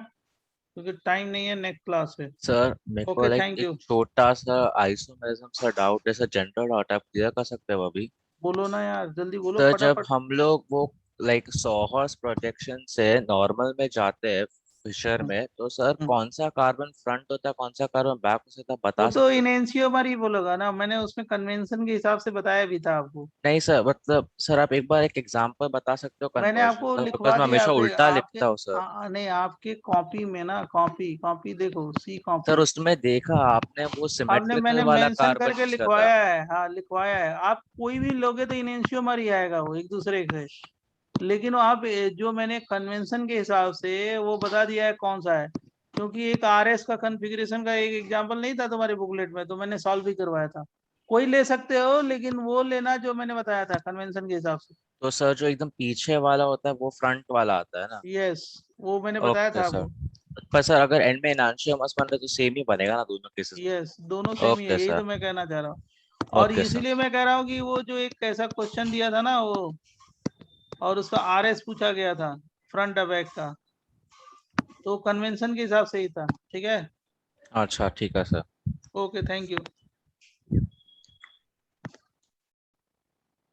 क्योंकि टाइम नहीं है नेक्स्ट क्लास में। सर मेरे को ओके लाइक थैंक एक यू। छोटा सा आइसोमेरिज्म सा डाउट, जैसे जनरल डाउट आप क्लियर कर सकते हो अभी? बोलो ना यार, जल्दी बोलो सर जब फटाफट। हम लोग वो लाइक सॉहर्स प्रोजेक्शन से नॉर्मल में जाते हैं फिशर में, तो सर कौन सा कार्बन फ्रंट होता है कौन सा कार्बन बैक होता है, वो बता तो सकते हो? इनेंशियोमर ही बोलोगा ना, मैंने उसमें कन्वेंशन के हिसाब से बताया भी था आपको। नहीं सर, मतलब सर आप एक बार एक एग्जांपल बता सकते हो मैंने कन्वर्जन आपको का, बिकॉज लिखवा मैं दिया, हमेशा आप उल्टा आपके लिखता हूँ सर। नहीं आपके कॉपी में ना, कॉपी कॉपी देखो, सी कॉपी। सर उसमें देखा आपने वो आपने, सिमेट्रिकल मैंने वाला मेंशन कार्बन करके यूज करा। लिखवाया है, हाँ लिखवाया है। आप कोई भी लोगे तो इनेंशियोमर ही आएगा वो, एक दूसरे से। लेकिन वो आप जो मैंने कन्वेंशन के हिसाब से वो बता दिया है कौन सा है, क्योंकि एक RS का कॉन्फ़िगरेशन का एक एग्जांपल नहीं था तुम्हारे बुकलेट में, तो मैंने सॉल्व भी करवाया था। कोई ले सकते हो, लेकिन वो लेना जो मैंने बताया था कन्वेंशन के हिसाब से। तो सर जो एकदम पीछे वाला होता है वो फ्रंट वाला आता है ना? यस, वो मैंने बताया ओके था सर। आपको। पर सर अगर एंड में एनांशियमस बन रहे तो सेम ही बनेगा ना दोनों केसेस में? यस, दोनों सेम ही है, ओके यही सर। तो मैं कहना चाह रहा हूँ। और ओके सर। इसीलिए मैं कह रहा हूँ कि वो जो एक ऐसा क्वेश्चन दिया था ना वो, और उसका RS पूछा गया था फ्रंट और बैक का, तो कन्वेंशन के हिसाब से ही था। ठीक है, अच्छा ठीक है सर। Okay thank you.